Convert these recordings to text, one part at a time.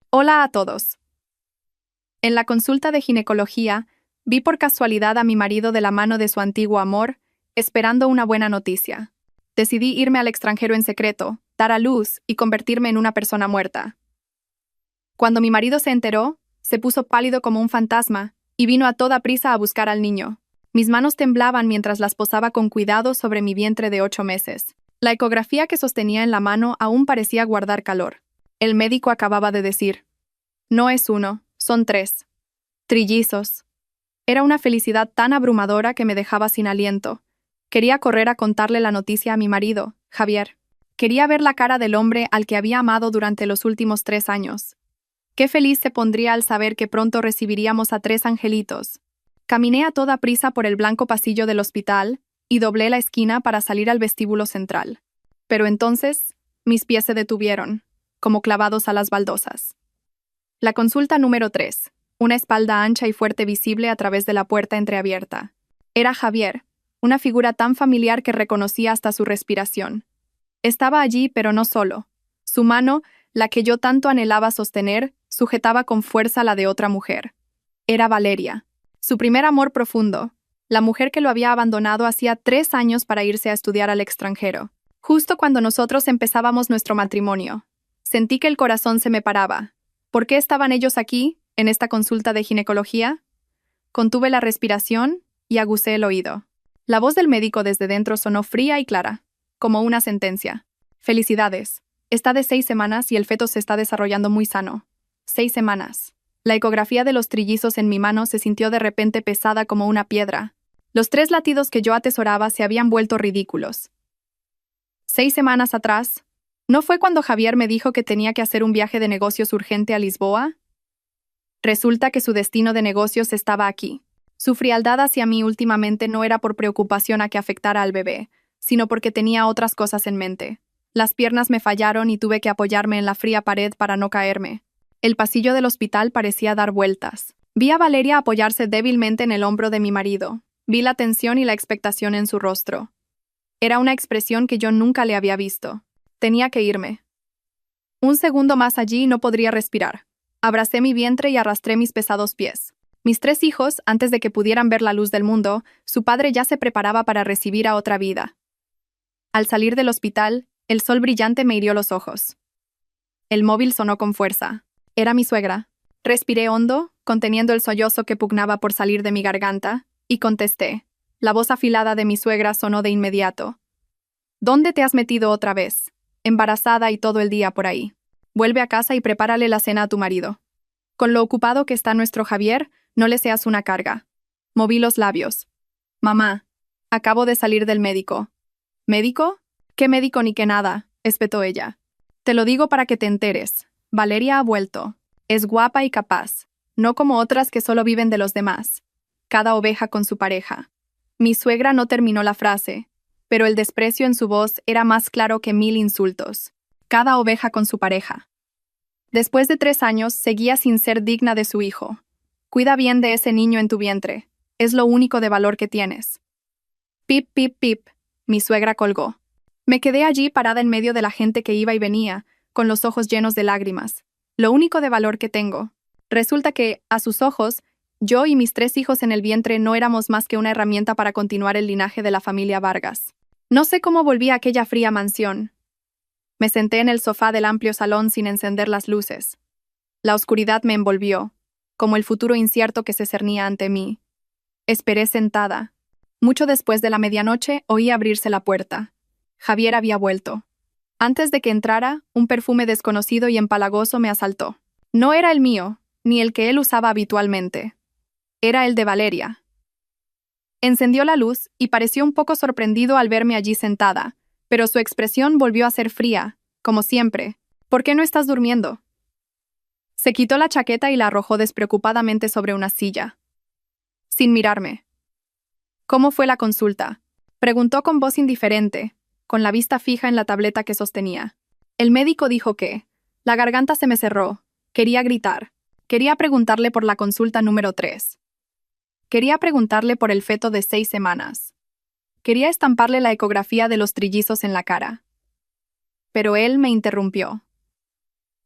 Hola a todos. En la consulta de ginecología, vi por casualidad a mi marido de la mano de su antiguo amor, esperando una buena noticia. Decidí irme al extranjero en secreto, dar a luz y convertirme en una persona muerta. Cuando mi marido se enteró, se puso pálido como un fantasma y vino a toda prisa a buscar al niño. Mis manos temblaban mientras las posaba con cuidado sobre mi vientre de 8 meses. La ecografía que sostenía en la mano aún parecía guardar calor. El médico acababa de decir: no es uno, son 3. Trillizos. Era una felicidad tan abrumadora que me dejaba sin aliento. Quería correr a contarle la noticia a mi marido, Javier. Quería ver la cara del hombre al que había amado durante los últimos 3 años. Qué feliz se pondría al saber que pronto recibiríamos a 3 angelitos. Caminé a toda prisa por el blanco pasillo del hospital y doblé la esquina para salir al vestíbulo central. Pero entonces, mis pies se detuvieron, como clavados a las baldosas. La consulta número 3. Una espalda ancha y fuerte visible a través de la puerta entreabierta. Era Javier, una figura tan familiar que reconocí hasta su respiración. Estaba allí, pero no solo. Su mano, la que yo tanto anhelaba sostener, sujetaba con fuerza la de otra mujer. Era Valeria, su primer amor profundo, la mujer que lo había abandonado hacía 3 años para irse a estudiar al extranjero. Justo cuando nosotros empezábamos nuestro matrimonio, sentí que el corazón se me paraba. ¿Por qué estaban ellos aquí, en esta consulta de ginecología? Contuve la respiración y aguzé el oído. La voz del médico desde dentro sonó fría y clara, como una sentencia. Felicidades. Está de 6 semanas y el feto se está desarrollando muy sano. 6 semanas. La ecografía de los trillizos en mi mano se sintió de repente pesada como una piedra. Los 3 latidos que yo atesoraba se habían vuelto ridículos. 6 semanas atrás, ¿no fue cuando Javier me dijo que tenía que hacer un viaje de negocios urgente a Lisboa? Resulta que su destino de negocios estaba aquí. Su frialdad hacia mí últimamente no era por preocupación a que afectara al bebé, sino porque tenía otras cosas en mente. Las piernas me fallaron y tuve que apoyarme en la fría pared para no caerme. El pasillo del hospital parecía dar vueltas. Vi a Valeria apoyarse débilmente en el hombro de mi marido. Vi la tensión y la expectación en su rostro. Era una expresión que yo nunca le había visto. Tenía que irme. Un segundo más allí y no podría respirar. Abracé mi vientre y arrastré mis pesados pies. Mis 3 hijos, antes de que pudieran ver la luz del mundo, su padre ya se preparaba para recibir a otra vida. Al salir del hospital, el sol brillante me hirió los ojos. El móvil sonó con fuerza. Era mi suegra. Respiré hondo, conteniendo el sollozo que pugnaba por salir de mi garganta, y contesté. La voz afilada de mi suegra sonó de inmediato. ¿Dónde te has metido otra vez? Embarazada y todo el día por ahí. Vuelve a casa y prepárale la cena a tu marido. Con lo ocupado que está nuestro Javier, no le seas una carga. Moví los labios. Mamá, acabo de salir del médico. ¿Médico? ¿Qué médico ni qué nada?, espetó ella. Te lo digo para que te enteres. Valeria ha vuelto. Es guapa y capaz, no como otras que solo viven de los demás. Cada oveja con su pareja. Mi suegra no terminó la frase, pero el desprecio en su voz era más claro que 1000 insultos. Cada oveja con su pareja. Después de 3 años, seguía sin ser digna de su hijo. Cuida bien de ese niño en tu vientre. Es lo único de valor que tienes. Pip, pip, pip. Mi suegra colgó. Me quedé allí parada en medio de la gente que iba y venía, con los ojos llenos de lágrimas. Lo único de valor que tengo. Resulta que, a sus ojos, yo y mis 3 hijos en el vientre no éramos más que una herramienta para continuar el linaje de la familia Vargas. No sé cómo volví a aquella fría mansión. Me senté en el sofá del amplio salón sin encender las luces. La oscuridad me envolvió, como el futuro incierto que se cernía ante mí. Esperé sentada. Mucho después de la medianoche oí abrirse la puerta. Javier había vuelto. Antes de que entrara, un perfume desconocido y empalagoso me asaltó. No era el mío, ni el que él usaba habitualmente. Era el de Valeria. Encendió la luz y pareció un poco sorprendido al verme allí sentada, pero su expresión volvió a ser fría, como siempre. ¿Por qué no estás durmiendo? Se quitó la chaqueta y la arrojó despreocupadamente sobre una silla. Sin mirarme. ¿Cómo fue la consulta?, preguntó con voz indiferente, con la vista fija en la tableta que sostenía. El médico dijo que la garganta se me cerró. Quería gritar. Quería preguntarle por la consulta número 3. Quería preguntarle por el feto de 6 semanas. Quería estamparle la ecografía de los trillizos en la cara. Pero él me interrumpió.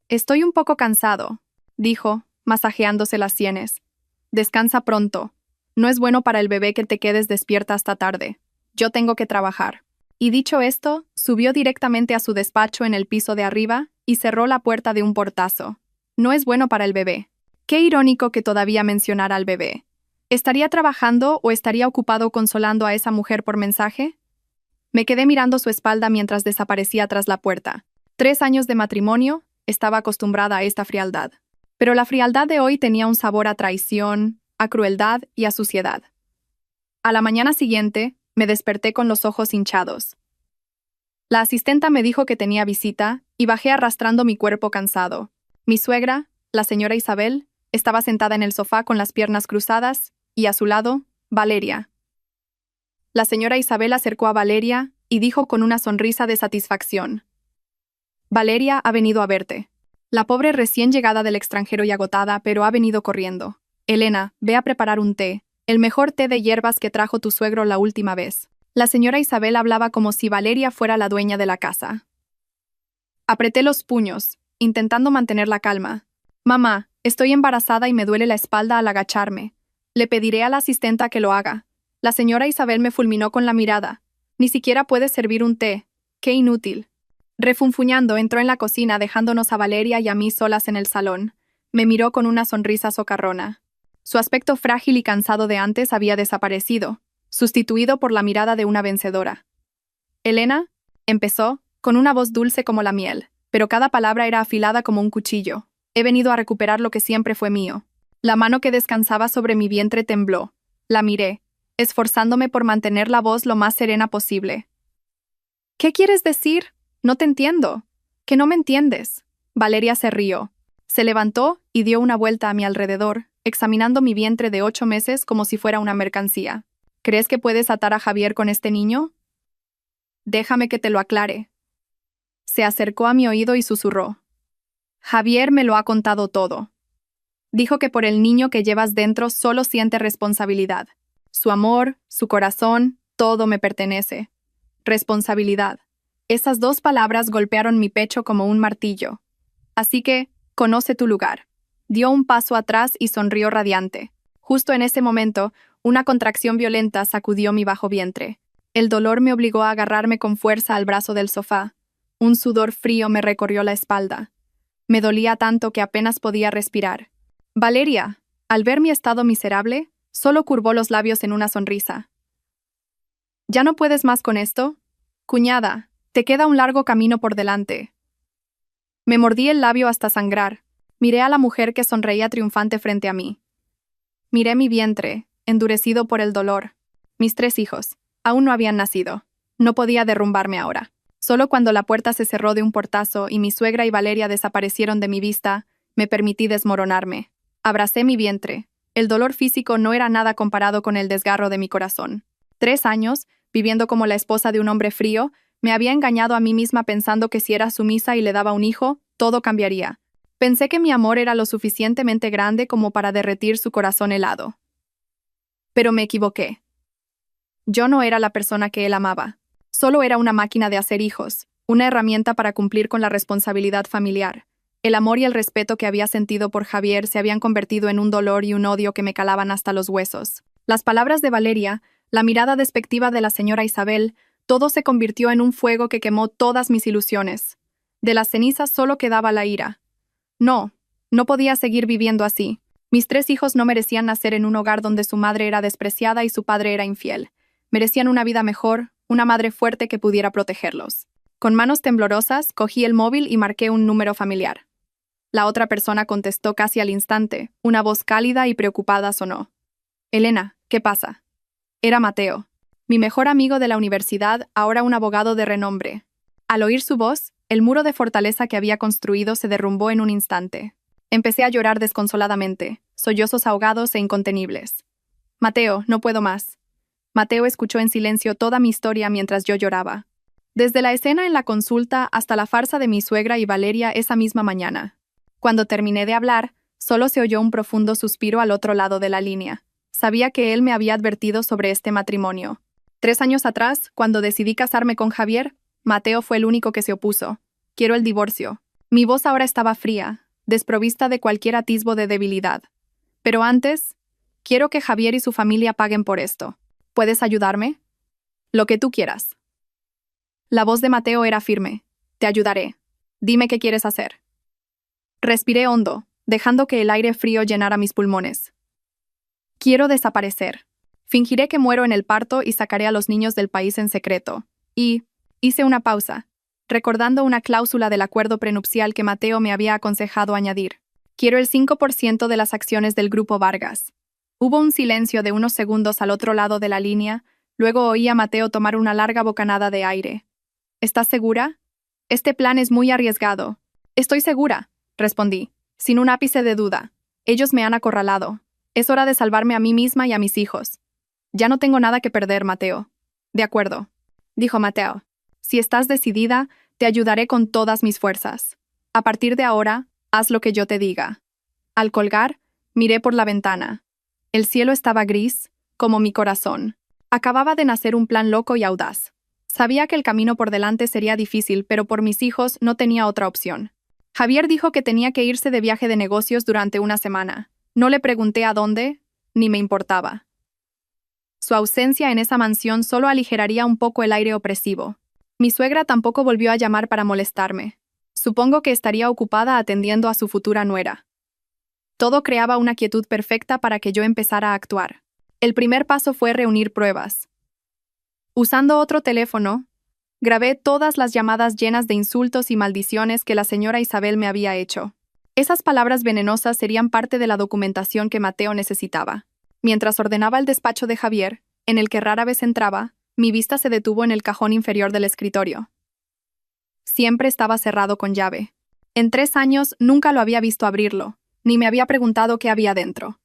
Estoy un poco cansado. dijo, masajeándose las sienes. Descansa pronto. No es bueno para el bebé que te quedes despierta hasta tarde. Yo tengo que trabajar. Y dicho esto, subió directamente a su despacho en el piso de arriba y cerró la puerta de un portazo. No es bueno para el bebé. Qué irónico que todavía mencionara al bebé. ¿Estaría trabajando o estaría ocupado consolando a esa mujer por mensaje? Me quedé mirando su espalda mientras desaparecía tras la puerta. 3 años de matrimonio, estaba acostumbrada a esta frialdad. Pero la frialdad de hoy tenía un sabor a traición, a crueldad y a suciedad. A la mañana siguiente, me desperté con los ojos hinchados. La asistenta me dijo que tenía visita y bajé arrastrando mi cuerpo cansado. Mi suegra, la señora Isabel, estaba sentada en el sofá con las piernas cruzadas y a su lado, Valeria. La señora Isabel acercó a Valeria y dijo con una sonrisa de satisfacción: Valeria ha venido a verte. La pobre recién llegada del extranjero y agotada, pero ha venido corriendo. Elena, ve a preparar un té, el mejor té de hierbas que trajo tu suegro la última vez. La señora Isabel hablaba como si Valeria fuera la dueña de la casa. Apreté los puños, intentando mantener la calma. Mamá, estoy embarazada y me duele la espalda al agacharme. Le pediré a la asistenta que lo haga. La señora Isabel me fulminó con la mirada. Ni siquiera puede servir un té. ¡Qué inútil! Refunfuñando, entró en la cocina dejándonos a Valeria y a mí solas en el salón. Me miró con una sonrisa socarrona. Su aspecto frágil y cansado de antes había desaparecido, sustituido por la mirada de una vencedora. Elena, empezó, con una voz dulce como la miel, pero cada palabra era afilada como un cuchillo. He venido a recuperar lo que siempre fue mío. La mano que descansaba sobre mi vientre tembló. La miré, esforzándome por mantener la voz lo más serena posible. ¿Qué quieres decir? No te entiendo. ¿Que no me entiendes? Valeria se rió. Se levantó y dio una vuelta a mi alrededor, examinando mi vientre de 8 meses como si fuera una mercancía. ¿Crees que puedes atar a Javier con este niño? Déjame que te lo aclare. Se acercó a mi oído y susurró. Javier me lo ha contado todo. Dijo que por el niño que llevas dentro solo siente responsabilidad. Su amor, su corazón, todo me pertenece. Responsabilidad. Esas 2 palabras golpearon mi pecho como un martillo. Así que, conoce tu lugar. Dio un paso atrás y sonrió radiante. Justo en ese momento, una contracción violenta sacudió mi bajo vientre. El dolor me obligó a agarrarme con fuerza al brazo del sofá. Un sudor frío me recorrió la espalda. Me dolía tanto que apenas podía respirar. Valeria, al ver mi estado miserable, solo curvó los labios en una sonrisa. ¿Ya no puedes más con esto? Cuñada, te queda un largo camino por delante. Me mordí el labio hasta sangrar. Miré a la mujer que sonreía triunfante frente a mí. Miré mi vientre, endurecido por el dolor. Mis 3 hijos, aún no habían nacido. No podía derrumbarme ahora. Solo cuando la puerta se cerró de un portazo y mi suegra y Valeria desaparecieron de mi vista, me permití desmoronarme. Abracé mi vientre. El dolor físico no era nada comparado con el desgarro de mi corazón. 3 años, viviendo como la esposa de un hombre frío, me había engañado a mí misma pensando que si era sumisa y le daba un hijo, todo cambiaría. Pensé que mi amor era lo suficientemente grande como para derretir su corazón helado. Pero me equivoqué. Yo no era la persona que él amaba. Solo era una máquina de hacer hijos, una herramienta para cumplir con la responsabilidad familiar. El amor y el respeto que había sentido por Javier se habían convertido en un dolor y un odio que me calaban hasta los huesos. Las palabras de Valeria, la mirada despectiva de la señora Isabel, todo se convirtió en un fuego que quemó todas mis ilusiones. De las cenizas solo quedaba la ira. No podía seguir viviendo así. Mis 3 hijos no merecían nacer en un hogar donde su madre era despreciada y su padre era infiel. Merecían una vida mejor, una madre fuerte que pudiera protegerlos. Con manos temblorosas, cogí el móvil y marqué un número familiar. La otra persona contestó casi al instante. Una voz cálida y preocupada sonó. Elena, ¿qué pasa? Era Mateo, mi mejor amigo de la universidad, ahora un abogado de renombre. Al oír su voz, el muro de fortaleza que había construido se derrumbó en un instante. Empecé a llorar desconsoladamente, sollozos ahogados e incontenibles. Mateo, no puedo más. Mateo escuchó en silencio toda mi historia mientras yo lloraba. Desde la escena en la consulta hasta la farsa de mi suegra y Valeria esa misma mañana. Cuando terminé de hablar, solo se oyó un profundo suspiro al otro lado de la línea. Sabía que él me había advertido sobre este matrimonio. 3 años atrás, cuando decidí casarme con Javier, Mateo fue el único que se opuso. Quiero el divorcio. Mi voz ahora estaba fría, desprovista de cualquier atisbo de debilidad. Pero antes, quiero que Javier y su familia paguen por esto. ¿Puedes ayudarme? Lo que tú quieras. La voz de Mateo era firme. Te ayudaré. Dime qué quieres hacer. Respiré hondo, dejando que el aire frío llenara mis pulmones. Quiero desaparecer. Fingiré que muero en el parto y sacaré a los niños del país en secreto. Y hice una pausa, recordando una cláusula del acuerdo prenupcial que Mateo me había aconsejado añadir. Quiero el 5% de las acciones del Grupo Vargas. Hubo un silencio de unos segundos al otro lado de la línea, luego oí a Mateo tomar una larga bocanada de aire. ¿Estás segura? Este plan es muy arriesgado. Estoy segura, respondí, sin un ápice de duda. Ellos me han acorralado. Es hora de salvarme a mí misma y a mis hijos. Ya no tengo nada que perder, Mateo. De acuerdo, dijo Mateo. Si estás decidida, te ayudaré con todas mis fuerzas. A partir de ahora, haz lo que yo te diga. Al colgar, miré por la ventana. El cielo estaba gris, como mi corazón. Acababa de nacer un plan loco y audaz. Sabía que el camino por delante sería difícil, pero por mis hijos no tenía otra opción. Javier dijo que tenía que irse de viaje de negocios durante una semana. No le pregunté a dónde, ni me importaba. Su ausencia en esa mansión solo aligeraría un poco el aire opresivo. Mi suegra tampoco volvió a llamar para molestarme. Supongo que estaría ocupada atendiendo a su futura nuera. Todo creaba una quietud perfecta para que yo empezara a actuar. El primer paso fue reunir pruebas. Usando otro teléfono, grabé todas las llamadas llenas de insultos y maldiciones que la señora Isabel me había hecho. Esas palabras venenosas serían parte de la documentación que Mateo necesitaba. Mientras ordenaba el despacho de Javier, en el que rara vez entraba, mi vista se detuvo en el cajón inferior del escritorio. Siempre estaba cerrado con llave. En 3 años nunca lo había visto abrirlo, ni me había preguntado qué había dentro.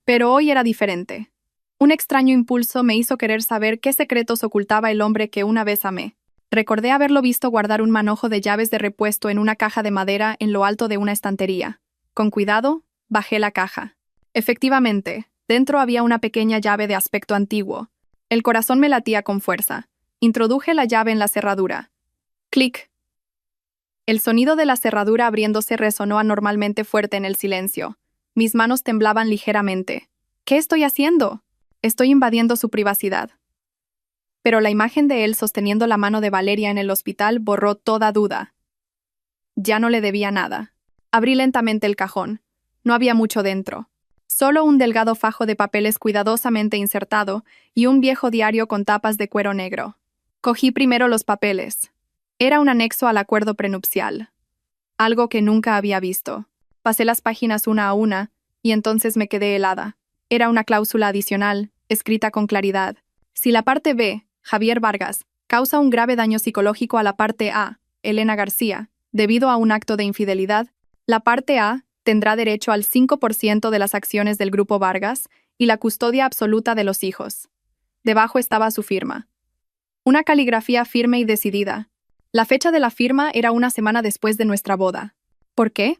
Pero hoy era diferente. Un extraño impulso me hizo querer saber qué secretos ocultaba el hombre que una vez amé. Recordé haberlo visto guardar un manojo de llaves de repuesto en una caja de madera en lo alto de una estantería. Con cuidado, bajé la caja. Efectivamente, dentro había una pequeña llave de aspecto antiguo. El corazón me latía con fuerza. Introduje la llave en la cerradura. ¡Clic! El sonido de la cerradura abriéndose resonó anormalmente fuerte en el silencio. Mis manos temblaban ligeramente. ¿Qué estoy haciendo? Estoy invadiendo su privacidad. Pero la imagen de él sosteniendo la mano de Valeria en el hospital borró toda duda. Ya no le debía nada. Abrí lentamente el cajón. No había mucho dentro. Solo un delgado fajo de papeles cuidadosamente insertado y un viejo diario con tapas de cuero negro. Cogí primero los papeles. Era un anexo al acuerdo prenupcial. Algo que nunca había visto. Pasé las páginas una a una y entonces me quedé helada. Era una cláusula adicional, escrita con claridad. Si la parte B, Javier Vargas, causa un grave daño psicológico a la parte A, Elena García, debido a un acto de infidelidad, la parte A tendrá derecho al 5% de las acciones del Grupo Vargas y la custodia absoluta de los hijos. Debajo estaba su firma. Una caligrafía firme y decidida. La fecha de la firma era una semana después de nuestra boda. ¿Por qué?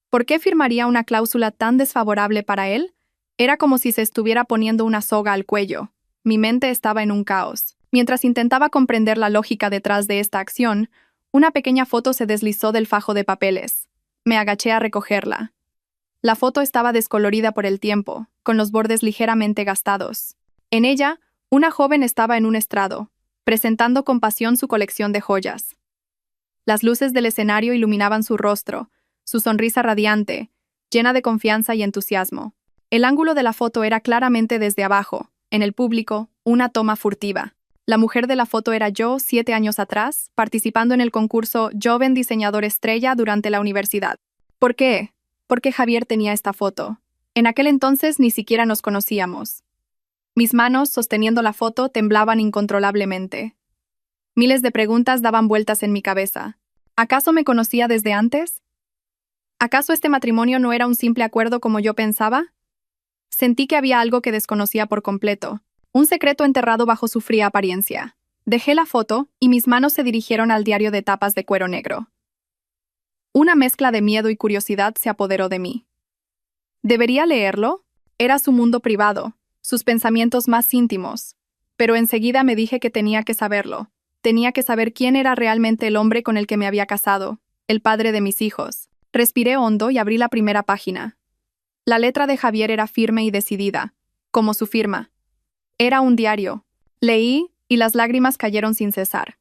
¿Por qué firmaría una cláusula tan desfavorable para él? Era como si se estuviera poniendo una soga al cuello. Mi mente estaba en un caos. Mientras intentaba comprender la lógica detrás de esta acción, una pequeña foto se deslizó del fajo de papeles. Me agaché a recogerla. La foto estaba descolorida por el tiempo, con los bordes ligeramente gastados. En ella, una joven estaba en un estrado, presentando con pasión su colección de joyas. Las luces del escenario iluminaban su rostro, su sonrisa radiante, llena de confianza y entusiasmo. El ángulo de la foto era claramente desde abajo, en el público, una toma furtiva. La mujer de la foto era yo 7 años atrás, participando en el concurso Joven Diseñador Estrella durante la universidad. ¿Por qué? Porque Javier tenía esta foto. En aquel entonces ni siquiera nos conocíamos. Mis manos, sosteniendo la foto, temblaban incontrolablemente. Miles de preguntas daban vueltas en mi cabeza. ¿Acaso me conocía desde antes? ¿Acaso este matrimonio no era un simple acuerdo como yo pensaba? Sentí que había algo que desconocía por completo, un secreto enterrado bajo su fría apariencia. Dejé la foto y mis manos se dirigieron al diario de tapas de cuero negro. Una mezcla de miedo y curiosidad se apoderó de mí. ¿Debería leerlo? Era su mundo privado, sus pensamientos más íntimos. Pero enseguida me dije que tenía que saberlo. Tenía que saber quién era realmente el hombre con el que me había casado, el padre de mis hijos. Respiré hondo y abrí la primera página. La letra de Javier era firme y decidida, como su firma. Era un diario. Leí, y las lágrimas cayeron sin cesar.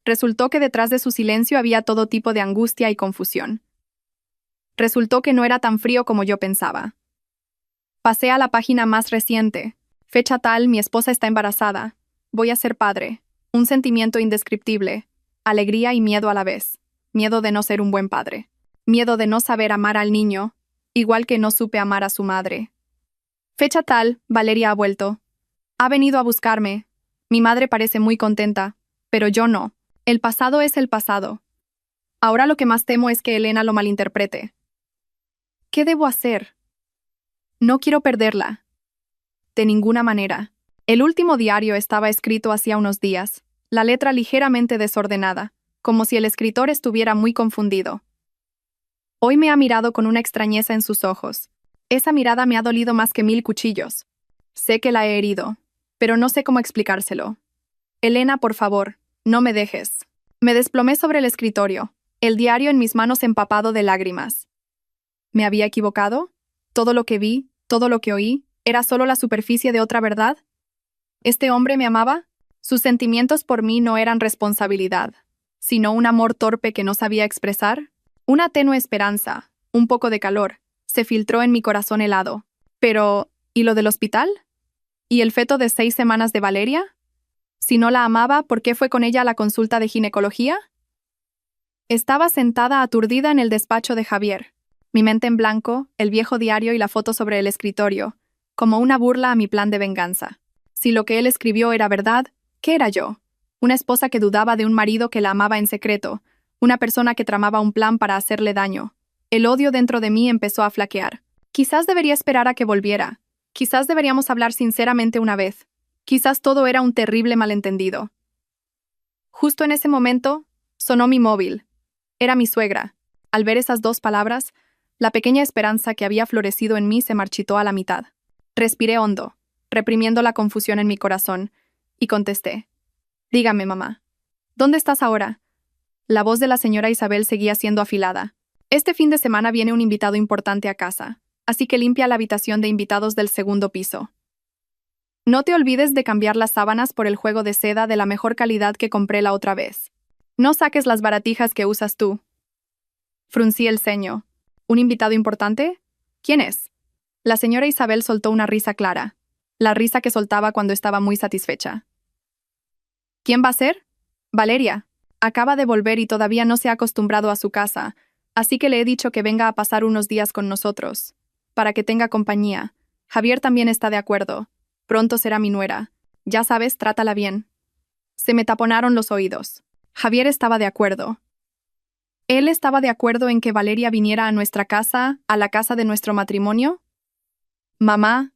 Resultó que detrás de su silencio había todo tipo de angustia y confusión. Resultó que no era tan frío como yo pensaba. Pasé a la página más reciente. Fecha tal, mi esposa está embarazada. Voy a ser padre. Un sentimiento indescriptible. Alegría y miedo a la vez. Miedo de no ser un buen padre. Miedo de no saber amar al niño, igual que no supe amar a su madre. Fecha tal, Valeria ha vuelto. Ha venido a buscarme. Mi madre parece muy contenta, pero yo no. El pasado es el pasado. Ahora lo que más temo es que Elena lo malinterprete. ¿Qué debo hacer? No quiero perderla. De ninguna manera. El último diario estaba escrito hacía unos días, la letra ligeramente desordenada, como si el escritor estuviera muy confundido. Hoy me ha mirado con una extrañeza en sus ojos. Esa mirada me ha dolido más que 1000 cuchillos. Sé que la he herido, pero no sé cómo explicárselo. Elena, por favor, no me dejes. Me desplomé sobre el escritorio, el diario en mis manos empapado de lágrimas. ¿Me había equivocado? ¿Todo lo que vi, todo lo que oí, era solo la superficie de otra verdad? ¿Este hombre me amaba? Sus sentimientos por mí no eran responsabilidad, sino un amor torpe que no sabía expresar. Una tenue esperanza, un poco de calor, se filtró en mi corazón helado. Pero, ¿y lo del hospital? ¿Y el feto de 6 semanas de Valeria? Si no la amaba, ¿por qué fue con ella a la consulta de ginecología? Estaba sentada aturdida en el despacho de Javier, mi mente en blanco, el viejo diario y la foto sobre el escritorio, como una burla a mi plan de venganza. Si lo que él escribió era verdad, ¿qué era yo? Una esposa que dudaba de un marido que la amaba en secreto, una persona que tramaba un plan para hacerle daño. El odio dentro de mí empezó a flaquear. Quizás debería esperar a que volviera. Quizás deberíamos hablar sinceramente una vez. Quizás todo era un terrible malentendido. Justo en ese momento, sonó mi móvil. Era mi suegra. Al ver esas 2 palabras, la pequeña esperanza que había florecido en mí se marchitó a la mitad. Respiré hondo, reprimiendo la confusión en mi corazón, y contesté. Dígame, mamá. ¿Dónde estás ahora? La voz de la señora Isabel seguía siendo afilada. Este fin de semana viene un invitado importante a casa, así que limpia la habitación de invitados del 2º piso. No te olvides de cambiar las sábanas por el juego de seda de la mejor calidad que compré la otra vez. No saques las baratijas que usas tú. Fruncí el ceño. ¿Un invitado importante? ¿Quién es? La señora Isabel soltó una risa clara, la risa que soltaba cuando estaba muy satisfecha. ¿Quién va a ser? Valeria. Acaba de volver y todavía no se ha acostumbrado a su casa, así que le he dicho que venga a pasar unos días con nosotros, para que tenga compañía. Javier también está de acuerdo. Pronto será mi nuera. Ya sabes, trátala bien. Se me taponaron los oídos. Javier estaba de acuerdo. ¿Él estaba de acuerdo en que Valeria viniera a nuestra casa, a la casa de nuestro matrimonio? Mamá.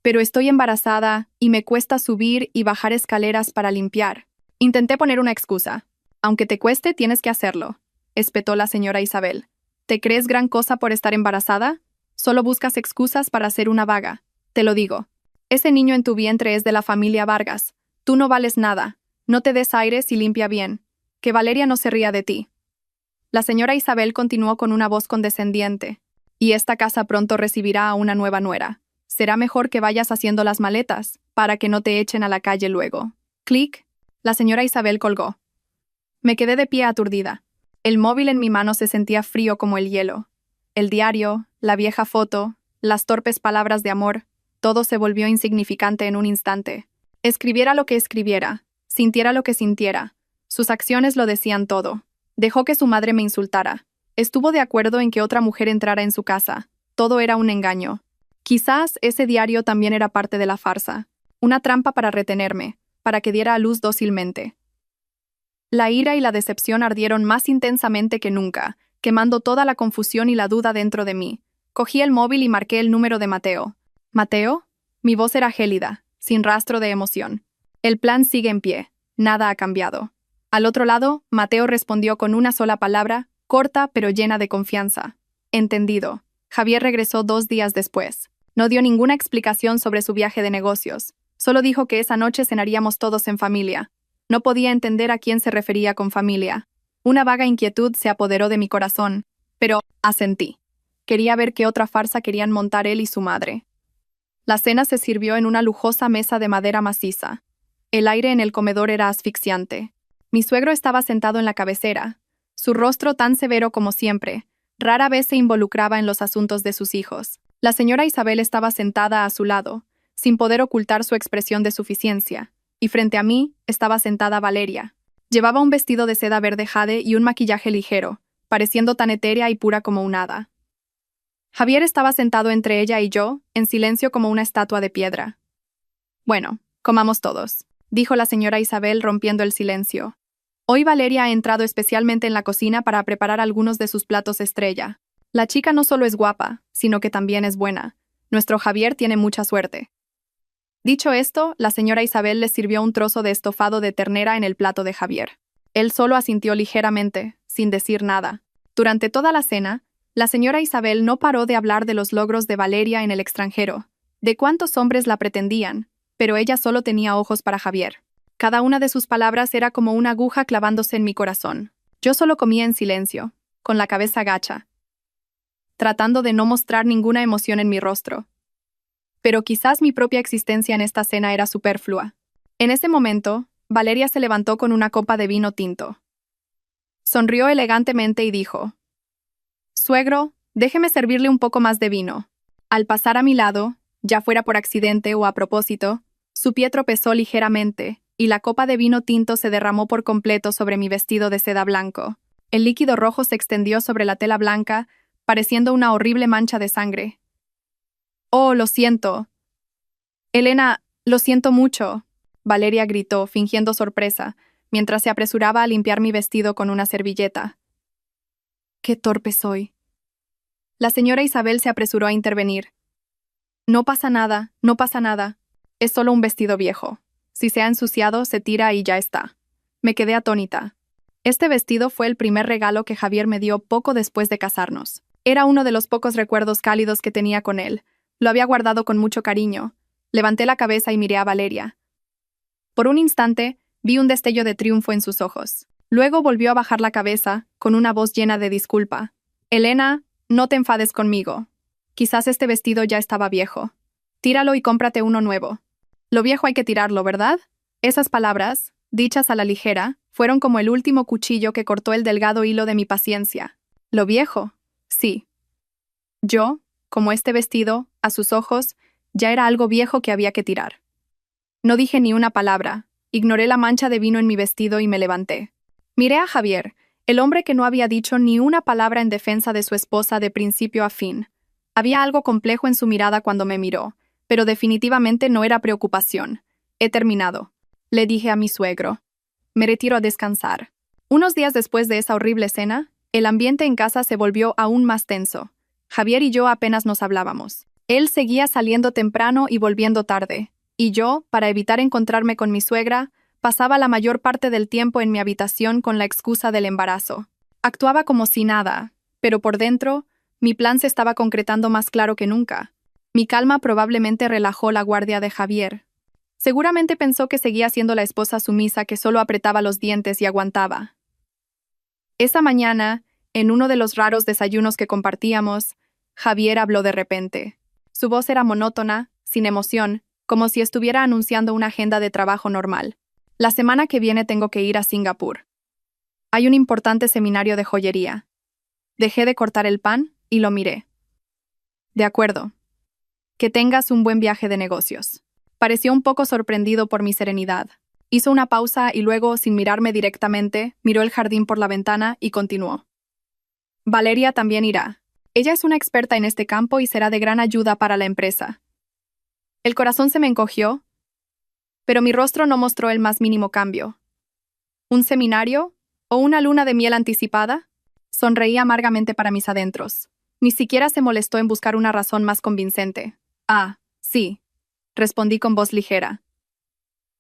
Pero estoy embarazada y me cuesta subir y bajar escaleras para limpiar. Intenté poner una excusa. Aunque te cueste, tienes que hacerlo, espetó la señora Isabel. ¿Te crees gran cosa por estar embarazada? Solo buscas excusas para ser una vaga. Te lo digo. Ese niño en tu vientre es de la familia Vargas. Tú no vales nada. No te des aires y limpia bien. Que Valeria no se ría de ti. La señora Isabel continuó con una voz condescendiente. Y esta casa pronto recibirá a una nueva nuera. Será mejor que vayas haciendo las maletas, para que no te echen a la calle luego. Clic. La señora Isabel colgó. Me quedé de pie aturdida. El móvil en mi mano se sentía frío como el hielo. El diario, la vieja foto, las torpes palabras de amor, todo se volvió insignificante en un instante. Escribiera lo que escribiera, sintiera lo que sintiera, sus acciones lo decían todo. Dejó que su madre me insultara. Estuvo de acuerdo en que otra mujer entrara en su casa. Todo era un engaño. Quizás ese diario también era parte de la farsa. Una trampa para retenerme, para que diera a luz dócilmente. La ira y la decepción ardieron más intensamente que nunca, quemando toda la confusión y la duda dentro de mí. Cogí el móvil y marqué el número de Mateo. ¿Mateo? Mi voz era gélida, sin rastro de emoción. El plan sigue en pie. Nada ha cambiado. Al otro lado, Mateo respondió con una sola palabra, corta pero llena de confianza. Entendido. Javier regresó 2 días después. No dio ninguna explicación sobre su viaje de negocios. Solo dijo que esa noche cenaríamos todos en familia. No podía entender a quién se refería con familia. Una vaga inquietud se apoderó de mi corazón. Pero asentí. Quería ver qué otra farsa querían montar él y su madre. La cena se sirvió en una lujosa mesa de madera maciza. El aire en el comedor era asfixiante. Mi suegro estaba sentado en la cabecera, su rostro tan severo como siempre. Rara vez se involucraba en los asuntos de sus hijos. La señora Isabel estaba sentada a su lado, sin poder ocultar su expresión de suficiencia, y frente a mí estaba sentada Valeria. Llevaba un vestido de seda verde jade y un maquillaje ligero, pareciendo tan etérea y pura como un hada. Javier estaba sentado entre ella y yo, en silencio como una estatua de piedra. «Bueno, comamos todos», dijo la señora Isabel rompiendo el silencio. Hoy Valeria ha entrado especialmente en la cocina para preparar algunos de sus platos estrella. La chica no solo es guapa, sino que también es buena. Nuestro Javier tiene mucha suerte. Dicho esto, la señora Isabel le sirvió un trozo de estofado de ternera en el plato de Javier. Él solo asintió ligeramente, sin decir nada. Durante toda la cena, la señora Isabel no paró de hablar de los logros de Valeria en el extranjero, de cuántos hombres la pretendían, pero ella solo tenía ojos para Javier. Cada una de sus palabras era como una aguja clavándose en mi corazón. Yo solo comía en silencio, con la cabeza gacha, tratando de no mostrar ninguna emoción en mi rostro. Pero quizás mi propia existencia en esta cena era superflua. En ese momento, Valeria se levantó con una copa de vino tinto. Sonrió elegantemente y dijo: «Suegro, déjeme servirle un poco más de vino». Al pasar a mi lado, ya fuera por accidente o a propósito, su pie tropezó ligeramente, y la copa de vino tinto se derramó por completo sobre mi vestido de seda blanco. El líquido rojo se extendió sobre la tela blanca, pareciendo una horrible mancha de sangre. «Oh, lo siento». «Elena, lo siento mucho», Valeria gritó, fingiendo sorpresa, mientras se apresuraba a limpiar mi vestido con una servilleta. «Qué torpe soy». La señora Isabel se apresuró a intervenir. «No pasa nada, no pasa nada. Es solo un vestido viejo. Si se ha ensuciado, se tira y ya está». Me quedé atónita. Este vestido fue el primer regalo que Javier me dio poco después de casarnos. Era uno de los pocos recuerdos cálidos que tenía con él. Lo había guardado con mucho cariño. Levanté la cabeza y miré a Valeria. Por un instante, vi un destello de triunfo en sus ojos. Luego volvió a bajar la cabeza, con una voz llena de disculpa. «Elena, no te enfades conmigo. Quizás este vestido ya estaba viejo. Tíralo y cómprate uno nuevo. Lo viejo hay que tirarlo, ¿verdad?». Esas palabras, dichas a la ligera, fueron como el último cuchillo que cortó el delgado hilo de mi paciencia. ¿Lo viejo? Sí. Yo, como este vestido, a sus ojos, ya era algo viejo que había que tirar. No dije ni una palabra, ignoré la mancha de vino en mi vestido y me levanté. Miré a Javier, el hombre que no había dicho ni una palabra en defensa de su esposa de principio a fin. Había algo complejo en su mirada cuando me miró, pero definitivamente no era preocupación. «He terminado», le dije a mi suegro. «Me retiro a descansar». Unos días después de esa horrible cena, el ambiente en casa se volvió aún más tenso. Javier y yo apenas nos hablábamos. Él seguía saliendo temprano y volviendo tarde, y yo, para evitar encontrarme con mi suegra, pasaba la mayor parte del tiempo en mi habitación con la excusa del embarazo. Actuaba como si nada, pero por dentro, mi plan se estaba concretando más claro que nunca. Mi calma probablemente relajó la guardia de Javier. Seguramente pensó que seguía siendo la esposa sumisa que solo apretaba los dientes y aguantaba. Esa mañana, en uno de los raros desayunos que compartíamos, Javier habló de repente. Su voz era monótona, sin emoción, como si estuviera anunciando una agenda de trabajo normal. «La semana que viene tengo que ir a Singapur. Hay un importante seminario de joyería». Dejé de cortar el pan y lo miré. «De acuerdo. Que tengas un buen viaje de negocios». Pareció un poco sorprendido por mi serenidad. Hizo una pausa y luego, sin mirarme directamente, miró el jardín por la ventana y continuó. «Valeria también irá. Ella es una experta en este campo y será de gran ayuda para la empresa». El corazón se me encogió, pero mi rostro no mostró el más mínimo cambio. ¿Un seminario? ¿O una luna de miel anticipada? Sonreí amargamente para mis adentros. Ni siquiera se molestó en buscar una razón más convincente. «Ah, sí», respondí con voz ligera.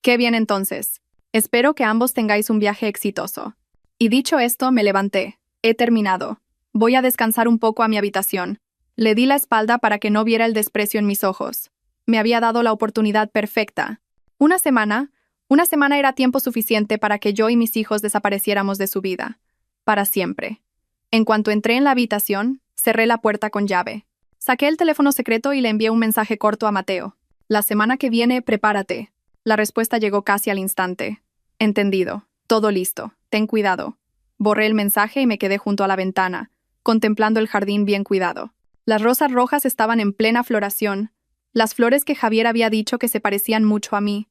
«Qué bien entonces. Espero que ambos tengáis un viaje exitoso». Y dicho esto, me levanté. «He terminado. Voy a descansar un poco a mi habitación». Le di la espalda para que no viera el desprecio en mis ojos. Me había dado la oportunidad perfecta. Una semana era tiempo suficiente para que yo y mis hijos desapareciéramos de su vida. Para siempre. En cuanto entré en la habitación, cerré la puerta con llave. Saqué el teléfono secreto y le envié un mensaje corto a Mateo. La semana que viene, prepárate. La respuesta llegó casi al instante. Entendido. Todo listo. Ten cuidado. Borré el mensaje y me quedé junto a la ventana, contemplando el jardín bien cuidado. Las rosas rojas estaban en plena floración, las flores que Javier había dicho que se parecían mucho a mí,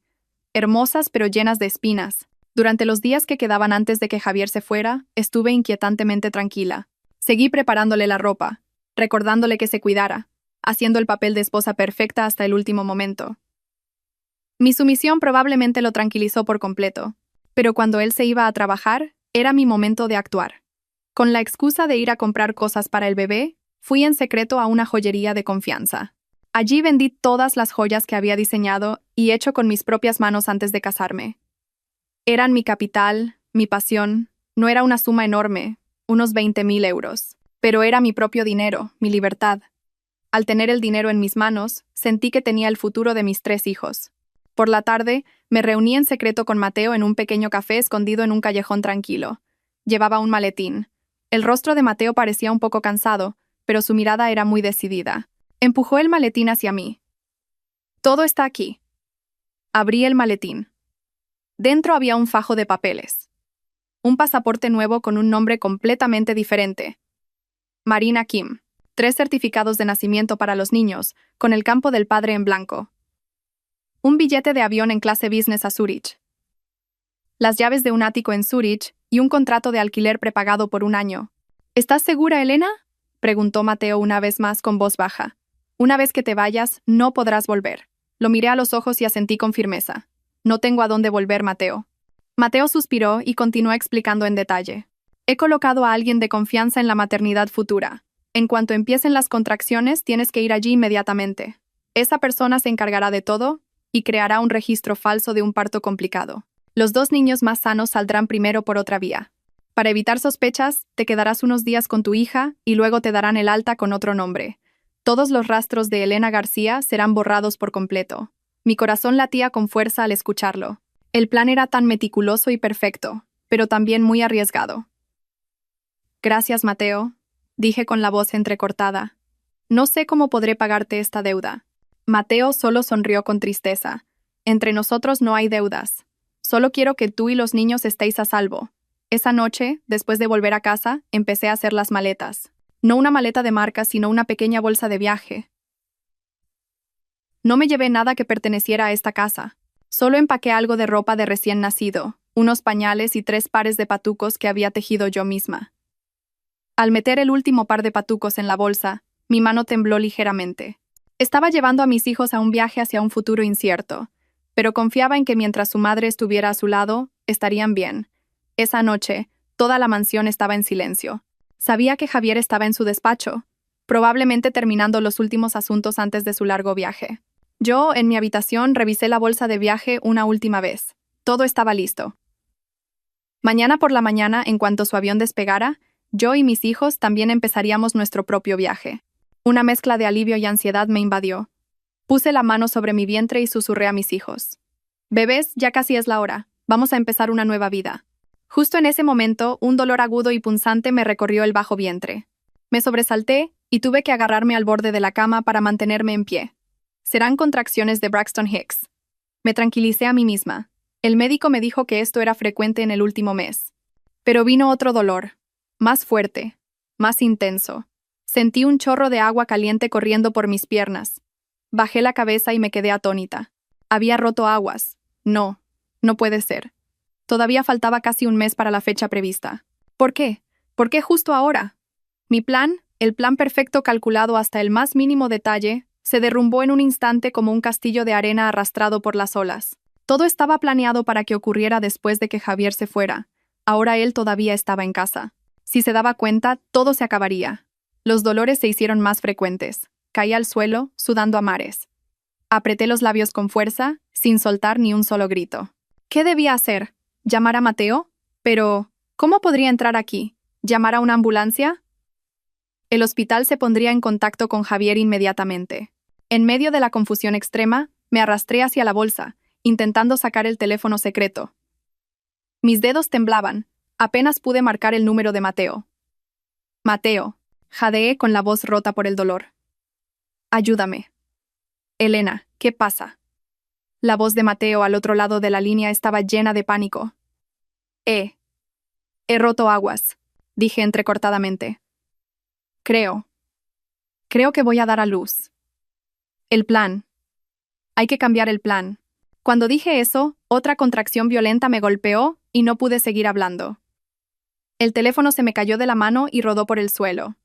hermosas pero llenas de espinas. Durante los días que quedaban antes de que Javier se fuera, estuve inquietantemente tranquila. Seguí preparándole la ropa, recordándole que se cuidara, haciendo el papel de esposa perfecta hasta el último momento. Mi sumisión probablemente lo tranquilizó por completo, pero cuando él se iba a trabajar, era mi momento de actuar. Con la excusa de ir a comprar cosas para el bebé, fui en secreto a una joyería de confianza. Allí vendí todas las joyas que había diseñado y hecho con mis propias manos antes de casarme. Eran mi capital, mi pasión. No era una suma enorme, unos 20.000 euros, pero era mi propio dinero, mi libertad. Al tener el dinero en mis manos, sentí que tenía el futuro de mis 3 hijos. Por la tarde, me reuní en secreto con Mateo en un pequeño café escondido en un callejón tranquilo. Llevaba un maletín. El rostro de Mateo parecía un poco cansado, pero su mirada era muy decidida. Empujó el maletín hacia mí. Todo está aquí. Abrí el maletín. Dentro había un fajo de papeles. Un pasaporte nuevo con un nombre completamente diferente. Marina Kim. 3 certificados de nacimiento para los niños, con el campo del padre en blanco. Un billete de avión en clase business a Zúrich. Las llaves de un ático en Zúrich y un contrato de alquiler prepagado por 1 año. ¿Estás segura, Elena?, preguntó Mateo una vez más con voz baja. Una vez que te vayas, no podrás volver. Lo miré a los ojos y asentí con firmeza. No tengo a dónde volver, Mateo. Mateo suspiró y continuó explicando en detalle. He colocado a alguien de confianza en la maternidad futura. En cuanto empiecen las contracciones, tienes que ir allí inmediatamente. Esa persona se encargará de todo y creará un registro falso de un parto complicado. Los 2 niños más sanos saldrán primero por otra vía. Para evitar sospechas, te quedarás unos días con tu hija y luego te darán el alta con otro nombre. Todos los rastros de Elena García serán borrados por completo. Mi corazón latía con fuerza al escucharlo. El plan era tan meticuloso y perfecto, pero también muy arriesgado. Gracias, Mateo, dije con la voz entrecortada. No sé cómo podré pagarte esta deuda. Mateo solo sonrió con tristeza. Entre nosotros no hay deudas. Solo quiero que tú y los niños estéis a salvo. Esa noche, después de volver a casa, empecé a hacer las maletas. No una maleta de marca, sino una pequeña bolsa de viaje. No me llevé nada que perteneciera a esta casa. Solo empaqué algo de ropa de recién nacido, unos pañales y 3 pares de patucos que había tejido yo misma. Al meter el último par de patucos en la bolsa, mi mano tembló ligeramente. Estaba llevando a mis hijos a un viaje hacia un futuro incierto, pero confiaba en que mientras su madre estuviera a su lado, estarían bien. Esa noche, toda la mansión estaba en silencio. Sabía que Javier estaba en su despacho, probablemente terminando los últimos asuntos antes de su largo viaje. Yo, en mi habitación, revisé la bolsa de viaje una última vez. Todo estaba listo. Mañana por la mañana, en cuanto su avión despegara, yo y mis hijos también empezaríamos nuestro propio viaje. Una mezcla de alivio y ansiedad me invadió. Puse la mano sobre mi vientre y susurré a mis hijos. Bebés, ya casi es la hora. Vamos a empezar una nueva vida. Justo en ese momento, un dolor agudo y punzante me recorrió el bajo vientre. Me sobresalté y tuve que agarrarme al borde de la cama para mantenerme en pie. Serán contracciones de Braxton Hicks. Me tranquilicé a mí misma. El médico me dijo que esto era frecuente en el último mes. Pero vino otro dolor. Más fuerte. Más intenso. Sentí un chorro de agua caliente corriendo por mis piernas. Bajé la cabeza y me quedé atónita. Había roto aguas. No, no puede ser. Todavía faltaba casi un mes para la fecha prevista. ¿Por qué? ¿Por qué justo ahora? Mi plan, el plan perfecto calculado hasta el más mínimo detalle, se derrumbó en un instante como un castillo de arena arrastrado por las olas. Todo estaba planeado para que ocurriera después de que Javier se fuera. Ahora él todavía estaba en casa. Si se daba cuenta, todo se acabaría. Los dolores se hicieron más frecuentes. Caí al suelo, sudando a mares. Apreté los labios con fuerza, sin soltar ni un solo grito. ¿Qué debía hacer? ¿Llamar a Mateo? Pero, ¿cómo podría entrar aquí? ¿Llamar a una ambulancia? El hospital se pondría en contacto con Javier inmediatamente. En medio de la confusión extrema, me arrastré hacia la bolsa, intentando sacar el teléfono secreto. Mis dedos temblaban. Apenas pude marcar el número de Mateo. Mateo, jadeé con la voz rota por el dolor. Ayúdame. Elena, ¿qué pasa? La voz de Mateo al otro lado de la línea estaba llena de pánico. He roto aguas, dije entrecortadamente. Creo que voy a dar a luz. El plan. Hay que cambiar el plan. Cuando dije eso, otra contracción violenta me golpeó y no pude seguir hablando. El teléfono se me cayó de la mano y rodó por el suelo.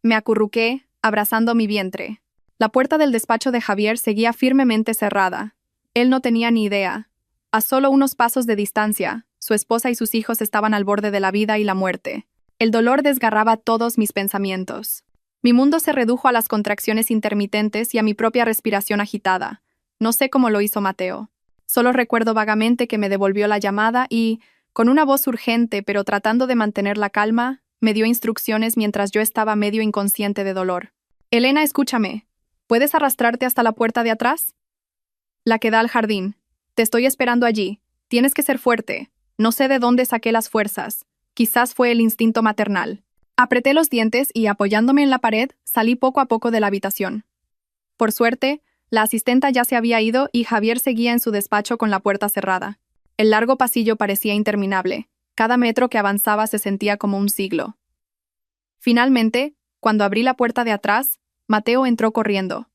Me acurruqué, abrazando mi vientre. La puerta del despacho de Javier seguía firmemente cerrada. Él no tenía ni idea. A solo unos pasos de distancia, su esposa y sus hijos estaban al borde de la vida y la muerte. El dolor desgarraba todos mis pensamientos. Mi mundo se redujo a las contracciones intermitentes y a mi propia respiración agitada. No sé cómo lo hizo Mateo. Solo recuerdo vagamente que me devolvió la llamada y, con una voz urgente pero tratando de mantener la calma, me dio instrucciones mientras yo estaba medio inconsciente de dolor. Elena, escúchame. ¿Puedes arrastrarte hasta la puerta de atrás? La que da al jardín. Te estoy esperando allí. Tienes que ser fuerte. No sé de dónde saqué las fuerzas. Quizás fue el instinto maternal. Apreté los dientes y, apoyándome en la pared, salí poco a poco de la habitación. Por suerte, la asistenta ya se había ido y Javier seguía en su despacho con la puerta cerrada. El largo pasillo parecía interminable. Cada metro que avanzaba se sentía como un siglo. Finalmente, cuando abrí la puerta de atrás, Mateo entró corriendo.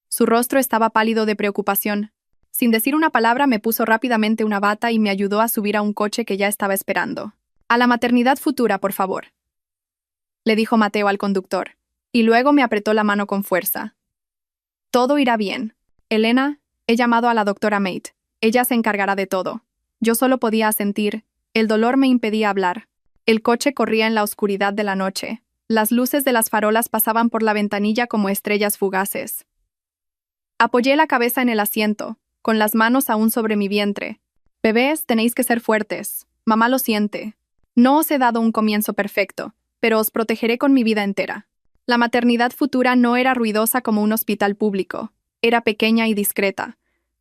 Su rostro estaba pálido de preocupación. Sin decir una palabra, me puso rápidamente una bata y me ayudó a subir a un coche que ya estaba esperando. «A la maternidad futura, por favor», le dijo Mateo al conductor, y luego me apretó la mano con fuerza. «Todo irá bien. Elena, he llamado a la doctora Mate. Ella se encargará de todo». Yo solo podía asentir. El dolor me impedía hablar. El coche corría en la oscuridad de la noche. Las luces de las farolas pasaban por la ventanilla como estrellas fugaces. Apoyé la cabeza en el asiento, con las manos aún sobre mi vientre. «Bebés, tenéis que ser fuertes. Mamá lo siente. No os he dado un comienzo perfecto, pero os protegeré con mi vida entera». La maternidad futura no era ruidosa como un hospital público. Era pequeña y discreta.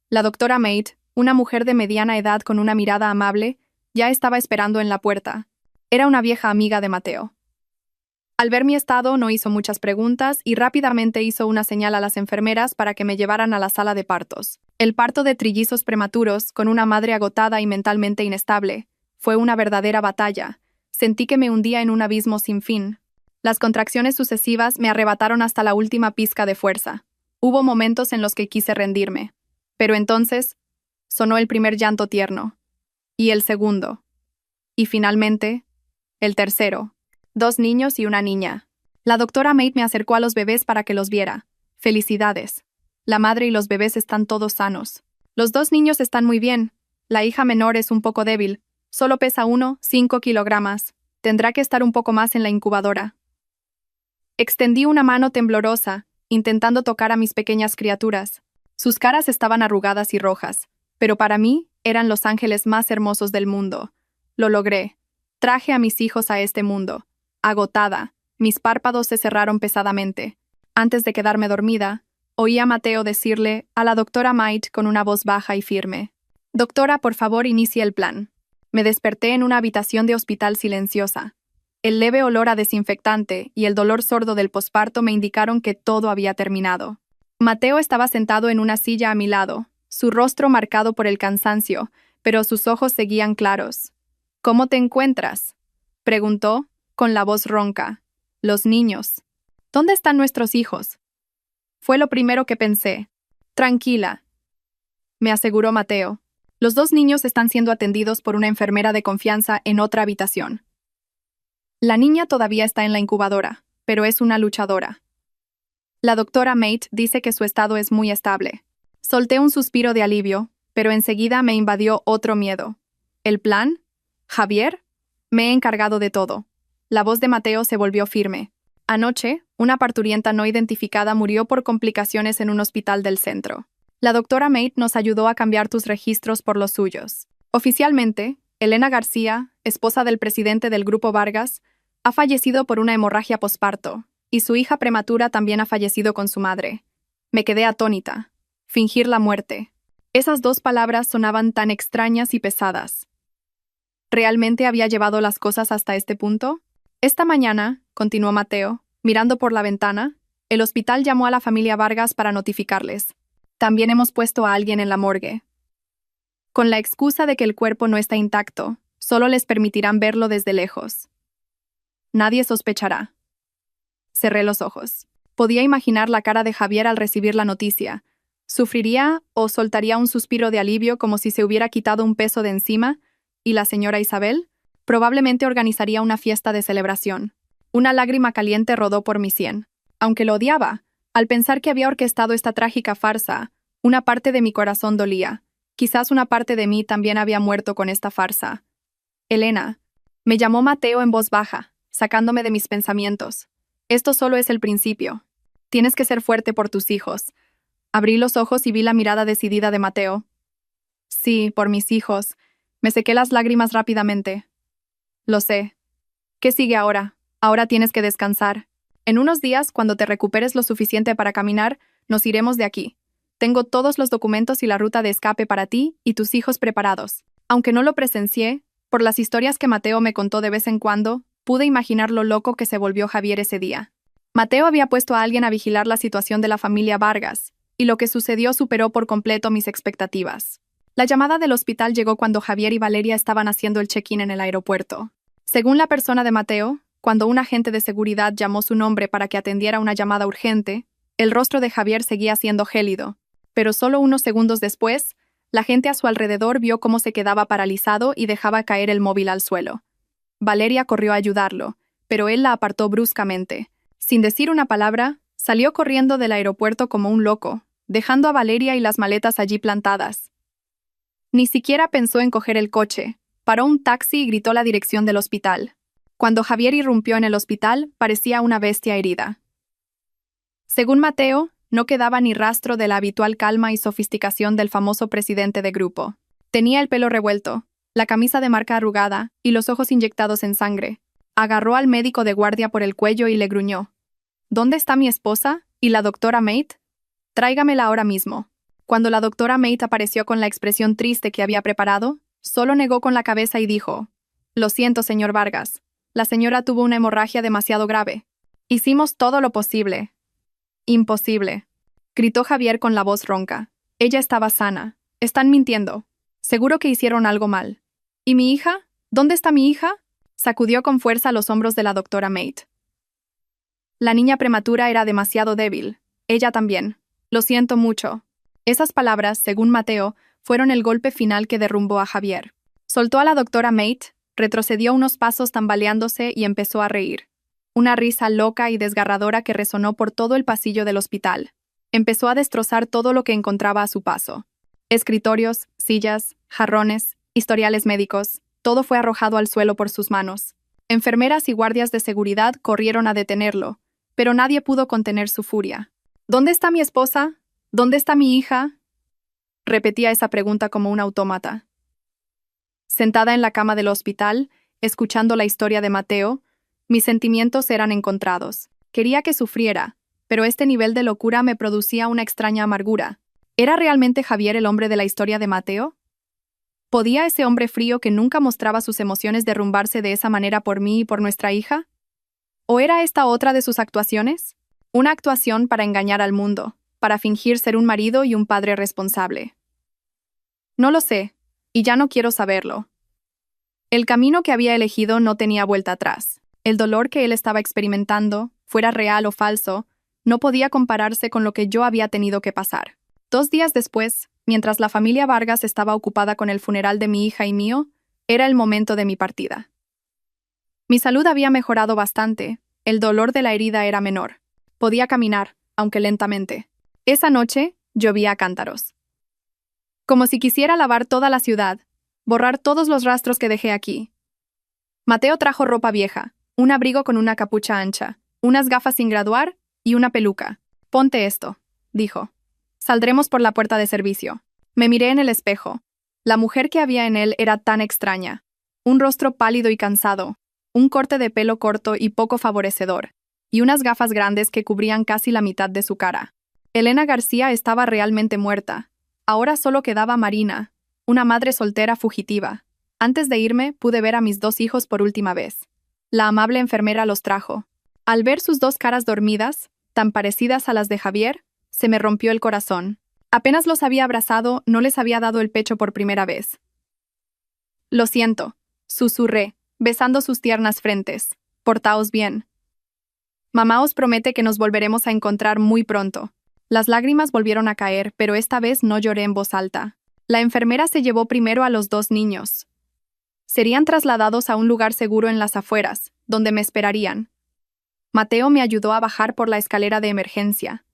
La doctora Mate, una mujer de mediana edad con una mirada amable, ya estaba esperando en la puerta. Era una vieja amiga de Mateo. Al ver mi estado, no hizo muchas preguntas y rápidamente hizo una señal a las enfermeras para que me llevaran a la sala de partos. El parto de trillizos prematuros, con una madre agotada y mentalmente inestable, fue una verdadera batalla. Sentí que me hundía en un abismo sin fin. Las contracciones sucesivas me arrebataron hasta la última pizca de fuerza. Hubo momentos en los que quise rendirme. Pero entonces, sonó el primer llanto tierno. Y el segundo. Y finalmente, el tercero. 2 niños y una niña. La doctora Mate me acercó a los bebés para que los viera. «Felicidades. La madre y los bebés están todos sanos. Los 2 niños están muy bien. La hija menor es un poco débil. Solo pesa 5 kilogramos. Tendrá que estar un poco más en la incubadora». Extendí una mano temblorosa, intentando tocar a mis pequeñas criaturas. Sus caras estaban arrugadas y rojas, pero para mí eran los ángeles más hermosos del mundo. Lo logré. Traje a mis hijos a este mundo. Agotada, mis párpados se cerraron pesadamente. Antes de quedarme dormida, oí a Mateo decirle a la doctora Mate con una voz baja y firme: «Doctora, por favor, inicie el plan». Me desperté en una habitación de hospital silenciosa. El leve olor a desinfectante y el dolor sordo del posparto me indicaron que todo había terminado. Mateo estaba sentado en una silla a mi lado, su rostro marcado por el cansancio, pero sus ojos seguían claros. «¿Cómo te encuentras?», preguntó, con la voz ronca. «Los niños. ¿Dónde están nuestros hijos?». Fue lo primero que pensé. «Tranquila», me aseguró Mateo. «Los 2 niños están siendo atendidos por una enfermera de confianza en otra habitación. La niña todavía está en la incubadora, pero es una luchadora. La doctora Mate dice que su estado es muy estable». Solté un suspiro de alivio, pero enseguida me invadió otro miedo. ¿El plan? ¿Javier? Me he encargado de todo. La voz de Mateo se volvió firme. Anoche, una parturienta no identificada murió por complicaciones en un hospital del centro. La doctora Mate nos ayudó a cambiar tus registros por los suyos. Oficialmente, Elena García, esposa del presidente del Grupo Vargas, ha fallecido por una hemorragia posparto, y su hija prematura también ha fallecido con su madre. Me quedé atónita. Fingir la muerte. Esas 2 palabras sonaban tan extrañas y pesadas. ¿Realmente había llevado las cosas hasta este punto? Esta mañana, continuó Mateo, mirando por la ventana, el hospital llamó a la familia Vargas para notificarles. También hemos puesto a alguien en la morgue. Con la excusa de que el cuerpo no está intacto, solo les permitirán verlo desde lejos. Nadie sospechará. Cerré los ojos. Podía imaginar la cara de Javier al recibir la noticia. Sufriría o soltaría un suspiro de alivio como si se hubiera quitado un peso de encima, y la señora Isabel probablemente organizaría una fiesta de celebración. Una lágrima caliente rodó por mi sien. Aunque lo odiaba, al pensar que había orquestado esta trágica farsa, una parte de mi corazón dolía. Quizás una parte de mí también había muerto con esta farsa. Elena, me llamó Mateo en voz baja, sacándome de mis pensamientos. Esto solo es el principio. Tienes que ser fuerte por tus hijos. Abrí los ojos y vi la mirada decidida de Mateo. Sí, por mis hijos. Me sequé las lágrimas rápidamente. Lo sé. ¿Qué sigue ahora? Ahora tienes que descansar. En unos días, cuando te recuperes lo suficiente para caminar, nos iremos de aquí. Tengo todos los documentos y la ruta de escape para ti y tus hijos preparados. Aunque no lo presencié, por las historias que Mateo me contó de vez en cuando, pude imaginar lo loco que se volvió Javier ese día. Mateo había puesto a alguien a vigilar la situación de la familia Vargas, y lo que sucedió superó por completo mis expectativas. La llamada del hospital llegó cuando Javier y Valeria estaban haciendo el check-in en el aeropuerto. Según la persona de Mateo, cuando un agente de seguridad llamó su nombre para que atendiera una llamada urgente, el rostro de Javier seguía siendo gélido. Pero solo unos segundos después, la gente a su alrededor vio cómo se quedaba paralizado y dejaba caer el móvil al suelo. Valeria corrió a ayudarlo, pero él la apartó bruscamente. Sin decir una palabra, salió corriendo del aeropuerto como un loco, dejando a Valeria y las maletas allí plantadas. Ni siquiera pensó en coger el coche, paró un taxi y gritó la dirección del hospital. Cuando Javier irrumpió en el hospital, parecía una bestia herida. Según Mateo, no quedaba ni rastro de la habitual calma y sofisticación del famoso presidente de grupo. Tenía el pelo revuelto, la camisa de marca arrugada y los ojos inyectados en sangre. Agarró al médico de guardia por el cuello y le gruñó. ¿Dónde está mi esposa y la doctora Mate? Tráigamela ahora mismo. Cuando la doctora Mate apareció con la expresión triste que había preparado, solo negó con la cabeza y dijo: Lo siento, señor Vargas. La señora tuvo una hemorragia demasiado grave. Hicimos todo lo posible. Imposible, gritó Javier con la voz ronca. Ella estaba sana. Están mintiendo. Seguro que hicieron algo mal. ¿Y mi hija? ¿Dónde está mi hija? Sacudió con fuerza los hombros de la doctora Mate. La niña prematura era demasiado débil. Ella también. Lo siento mucho. Esas palabras, según Mateo, fueron el golpe final que derrumbó a Javier. Soltó a la doctora Mate, retrocedió unos pasos tambaleándose y empezó a reír. Una risa loca y desgarradora que resonó por todo el pasillo del hospital. Empezó a destrozar todo lo que encontraba a su paso. Escritorios, sillas, jarrones, historiales médicos, todo fue arrojado al suelo por sus manos. Enfermeras y guardias de seguridad corrieron a detenerlo, pero nadie pudo contener su furia. ¿Dónde está mi esposa? ¿Dónde está mi hija? Repetía esa pregunta como un autómata. Sentada en la cama del hospital, escuchando la historia de Mateo, mis sentimientos eran encontrados. Quería que sufriera, pero este nivel de locura me producía una extraña amargura. ¿Era realmente Javier el hombre de la historia de Mateo? ¿Podía ese hombre frío que nunca mostraba sus emociones derrumbarse de esa manera por mí y por nuestra hija? ¿O era esta otra de sus actuaciones? Una actuación para engañar al mundo, para fingir ser un marido y un padre responsable. No lo sé, y ya no quiero saberlo. El camino que había elegido no tenía vuelta atrás. El dolor que él estaba experimentando, fuera real o falso, no podía compararse con lo que yo había tenido que pasar. 2 días después, mientras la familia Vargas estaba ocupada con el funeral de mi hija y mío, era el momento de mi partida. Mi salud había mejorado bastante, el dolor de la herida era menor. Podía caminar, aunque lentamente. Esa noche, llovía a cántaros. Como si quisiera lavar toda la ciudad, borrar todos los rastros que dejé aquí. Mateo trajo ropa vieja, un abrigo con una capucha ancha, unas gafas sin graduar y una peluca. Ponte esto, dijo. Saldremos por la puerta de servicio. Me miré en el espejo. La mujer que había en él era tan extraña. Un rostro pálido y cansado, un corte de pelo corto y poco favorecedor, y unas gafas grandes que cubrían casi la mitad de su cara. Elena García estaba realmente muerta. Ahora solo quedaba Marina, una madre soltera fugitiva. Antes de irme, pude ver a mis 2 hijos por última vez. La amable enfermera los trajo. Al ver sus dos caras dormidas, tan parecidas a las de Javier, se me rompió el corazón. Apenas los había abrazado, no les había dado el pecho por primera vez. Lo siento, susurré, besando sus tiernas frentes. Portaos bien. Mamá os promete que nos volveremos a encontrar muy pronto. Las lágrimas volvieron a caer, pero esta vez no lloré en voz alta. La enfermera se llevó primero a los dos niños. Serían trasladados a un lugar seguro en las afueras, donde me esperarían. Mateo me ayudó a bajar por la escalera de emergencia.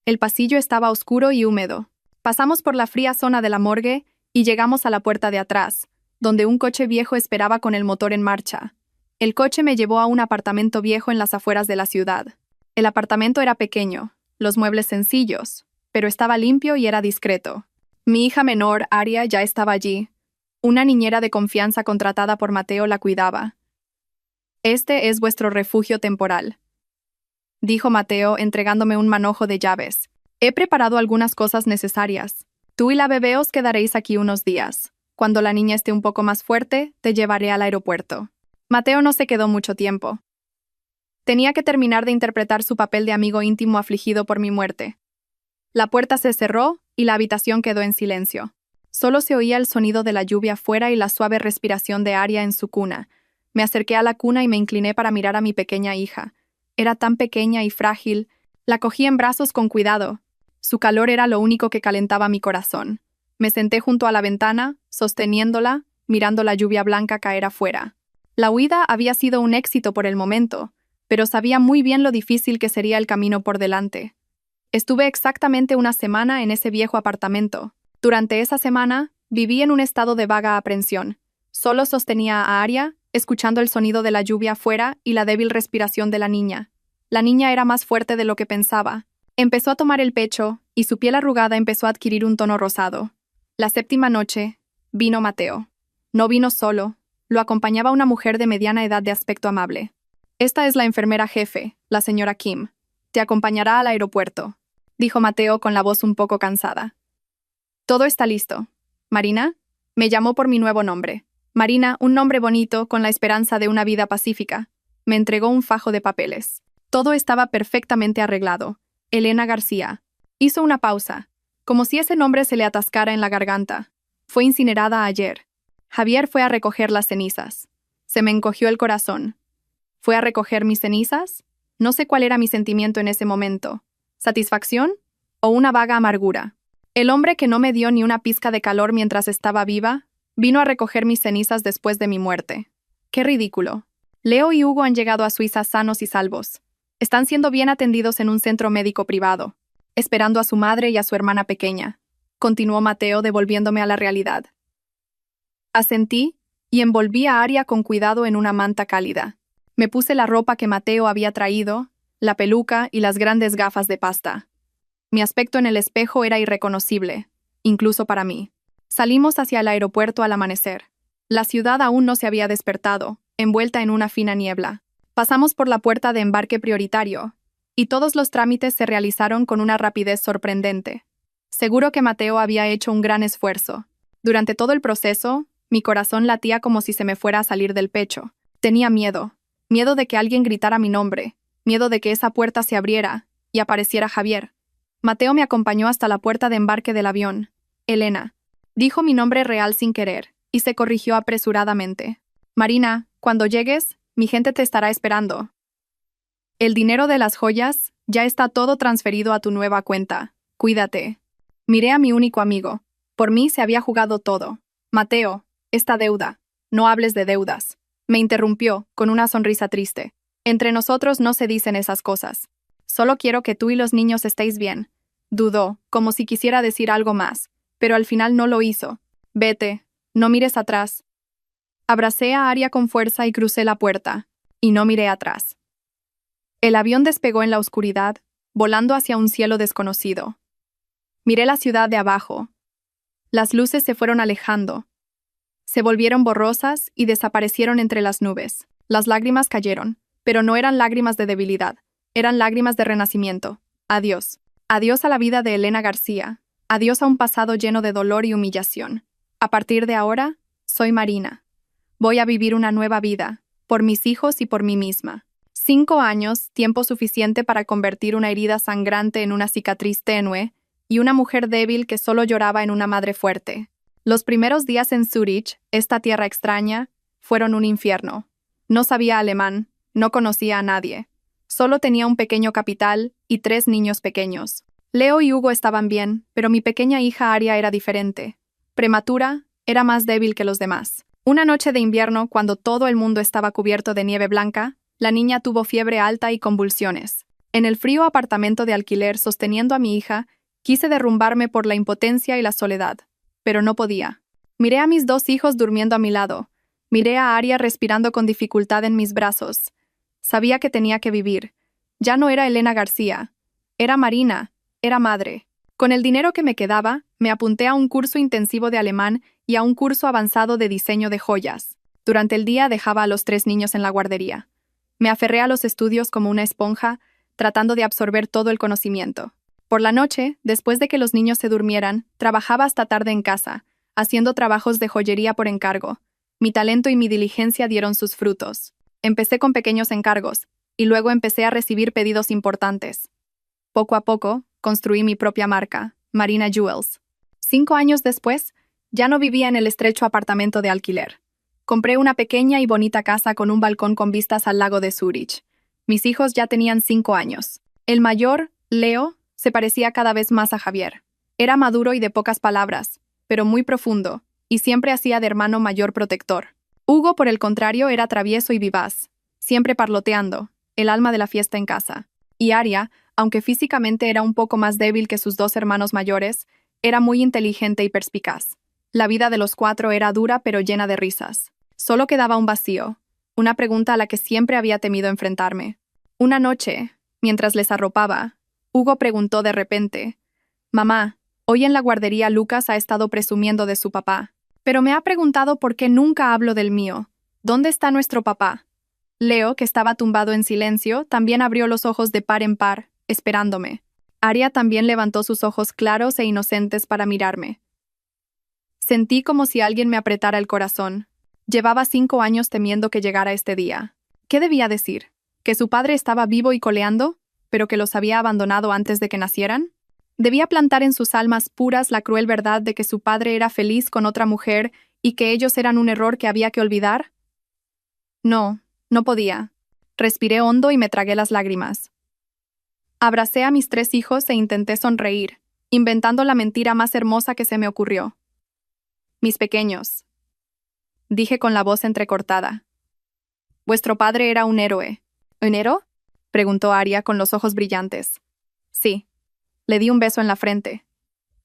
El pasillo estaba oscuro y húmedo. Pasamos por la fría zona de la morgue y llegamos a la puerta de atrás, donde un coche viejo esperaba con el motor en marcha. El coche me llevó a un apartamento viejo en las afueras de la ciudad. El apartamento era pequeño, los muebles sencillos, pero estaba limpio y era discreto. Mi hija menor, Aria, ya estaba allí. Una niñera de confianza contratada por Mateo la cuidaba. Este es vuestro refugio temporal, dijo Mateo entregándome un manojo de llaves. He preparado algunas cosas necesarias. Tú y la bebé os quedaréis aquí unos días. Cuando la niña esté un poco más fuerte, te llevaré al aeropuerto. Mateo no se quedó mucho tiempo. Tenía que terminar de interpretar su papel de amigo íntimo afligido por mi muerte. La puerta se cerró y la habitación quedó en silencio. Solo se oía el sonido de la lluvia afuera y la suave respiración de Aria en su cuna. Me acerqué a la cuna y me incliné para mirar a mi pequeña hija. Era tan pequeña y frágil. La cogí en brazos con cuidado. Su calor era lo único que calentaba mi corazón. Me senté junto a la ventana, sosteniéndola, mirando la lluvia blanca caer afuera. La huida había sido un éxito por el momento, pero sabía muy bien lo difícil que sería el camino por delante. Estuve exactamente una semana en ese viejo apartamento. Durante esa semana, viví en un estado de vaga aprensión. Solo sostenía a Aria, escuchando el sonido de la lluvia afuera y la débil respiración de la niña. La niña era más fuerte de lo que pensaba. Empezó a tomar el pecho, y su piel arrugada empezó a adquirir un tono rosado. La séptima noche, vino Mateo. No vino solo. Lo acompañaba una mujer de mediana edad de aspecto amable. Esta es la enfermera jefe, la señora Kim. Te acompañará al aeropuerto, dijo Mateo con la voz un poco cansada. Todo está listo. Marina, me llamó por mi nuevo nombre. Marina, un nombre bonito con la esperanza de una vida pacífica. Me entregó un fajo de papeles. Todo estaba perfectamente arreglado. Elena García. Hizo una pausa, como si ese nombre se le atascara en la garganta. Fue incinerada ayer. Javier fue a recoger las cenizas. Se me encogió el corazón. ¿Fue a recoger mis cenizas? No sé cuál era mi sentimiento en ese momento. ¿Satisfacción? ¿O una vaga amargura? El hombre que no me dio ni una pizca de calor mientras estaba viva, vino a recoger mis cenizas después de mi muerte. ¡Qué ridículo! Leo y Hugo han llegado a Suiza sanos y salvos. Están siendo bien atendidos en un centro médico privado, esperando a su madre y a su hermana pequeña, continuó Mateo devolviéndome a la realidad. Asentí y envolví a Aria con cuidado en una manta cálida. Me puse la ropa que Mateo había traído, la peluca y las grandes gafas de pasta. Mi aspecto en el espejo era irreconocible, incluso para mí. Salimos hacia el aeropuerto al amanecer. La ciudad aún no se había despertado, envuelta en una fina niebla. Pasamos por la puerta de embarque prioritario, y todos los trámites se realizaron con una rapidez sorprendente. Seguro que Mateo había hecho un gran esfuerzo. Durante todo el proceso, mi corazón latía como si se me fuera a salir del pecho. Tenía miedo de que alguien gritara mi nombre, miedo de que esa puerta se abriera y apareciera Javier. Mateo me acompañó hasta la puerta de embarque del avión. Elena. Dijo mi nombre real sin querer, y se corrigió apresuradamente. Marina, cuando llegues, mi gente te estará esperando. El dinero de las joyas ya está todo transferido a tu nueva cuenta. Cuídate. Miré a mi único amigo. Por mí se había jugado todo. Mateo, esta deuda. No hables de deudas. Me interrumpió, con una sonrisa triste. Entre nosotros no se dicen esas cosas. Solo quiero que tú y los niños estéis bien. Dudó, como si quisiera decir algo más, pero al final no lo hizo. Vete, no mires atrás. Abracé a Aria con fuerza y crucé la puerta, y no miré atrás. El avión despegó en la oscuridad, volando hacia un cielo desconocido. Miré la ciudad de abajo. Las luces se fueron alejando. Se volvieron borrosas y desaparecieron entre las nubes. Las lágrimas cayeron, pero no eran lágrimas de debilidad, eran lágrimas de renacimiento. Adiós. Adiós a la vida de Elena García. Adiós a un pasado lleno de dolor y humillación. A partir de ahora, soy Marina. Voy a vivir una nueva vida, por mis hijos y por mí misma. 5 años, tiempo suficiente para convertir una herida sangrante en una cicatriz tenue, y una mujer débil que solo lloraba en una madre fuerte. Los primeros días en Zúrich, esta tierra extraña, fueron un infierno. No sabía alemán, no conocía a nadie. Solo tenía un pequeño capital y 3 niños pequeños. Leo y Hugo estaban bien, pero mi pequeña hija Aria era diferente. Prematura, era más débil que los demás. Una noche de invierno, cuando todo el mundo estaba cubierto de nieve blanca, la niña tuvo fiebre alta y convulsiones. En el frío apartamento de alquiler sosteniendo a mi hija, quise derrumbarme por la impotencia y la soledad, pero no podía. Miré a mis 2 hijos durmiendo a mi lado. Miré a Aria respirando con dificultad en mis brazos. Sabía que tenía que vivir. Ya no era Elena García. Era Marina. Era madre. Con el dinero que me quedaba, me apunté a un curso intensivo de alemán y a un curso avanzado de diseño de joyas. Durante el día dejaba a los 3 niños en la guardería. Me aferré a los estudios como una esponja, tratando de absorber todo el conocimiento. Por la noche, después de que los niños se durmieran, trabajaba hasta tarde en casa, haciendo trabajos de joyería por encargo. Mi talento y mi diligencia dieron sus frutos. Empecé con pequeños encargos, y luego empecé a recibir pedidos importantes. Poco a poco, construí mi propia marca, Marina Jewels. 5 años después, ya no vivía en el estrecho apartamento de alquiler. Compré una pequeña y bonita casa con un balcón con vistas al lago de Zúrich. Mis hijos ya tenían 5 años. El mayor, Leo, se parecía cada vez más a Javier. Era maduro y de pocas palabras, pero muy profundo, y siempre hacía de hermano mayor protector. Hugo, por el contrario, era travieso y vivaz, siempre parloteando, el alma de la fiesta en casa. Y Aria, aunque físicamente era un poco más débil que sus 2 hermanos mayores, era muy inteligente y perspicaz. La vida de los 4 era dura pero llena de risas. Solo quedaba un vacío, una pregunta a la que siempre había temido enfrentarme. Una noche, mientras les arropaba, Hugo preguntó de repente: «Mamá, hoy en la guardería Lucas ha estado presumiendo de su papá, pero me ha preguntado por qué nunca hablo del mío. ¿Dónde está nuestro papá?» Leo, que estaba tumbado en silencio, también abrió los ojos de par en par, esperándome. Aria también levantó sus ojos claros e inocentes para mirarme. Sentí como si alguien me apretara el corazón. Llevaba 5 años temiendo que llegara este día. ¿Qué debía decir? ¿Que su padre estaba vivo y coleando, pero que los había abandonado antes de que nacieran? ¿Debía plantar en sus almas puras la cruel verdad de que su padre era feliz con otra mujer y que ellos eran un error que había que olvidar? No, no podía. Respiré hondo y me tragué las lágrimas. Abracé a mis 3 hijos e intenté sonreír, inventando la mentira más hermosa que se me ocurrió. «Mis pequeños», dije con la voz entrecortada. «Vuestro padre era un héroe». «¿Un héroe?», preguntó Aria con los ojos brillantes. «Sí». Le di un beso en la frente.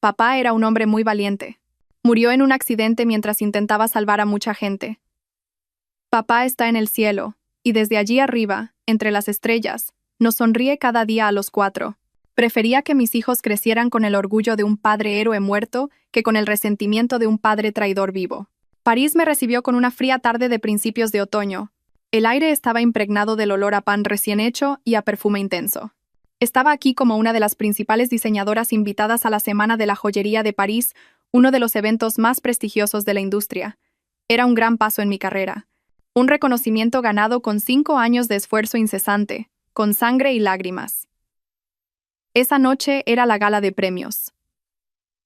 «Papá era un hombre muy valiente. Murió en un accidente mientras intentaba salvar a mucha gente. Papá está en el cielo, y desde allí arriba, entre las estrellas, nos sonríe cada día a los 4. Prefería que mis hijos crecieran con el orgullo de un padre héroe muerto que con el resentimiento de un padre traidor vivo». París me recibió con una fría tarde de principios de otoño. El aire estaba impregnado del olor a pan recién hecho y a perfume intenso. Estaba aquí como una de las principales diseñadoras invitadas a la Semana de la Joyería de París, uno de los eventos más prestigiosos de la industria. Era un gran paso en mi carrera. Un reconocimiento ganado con 5 años de esfuerzo incesante, con sangre y lágrimas. Esa noche era la gala de premios.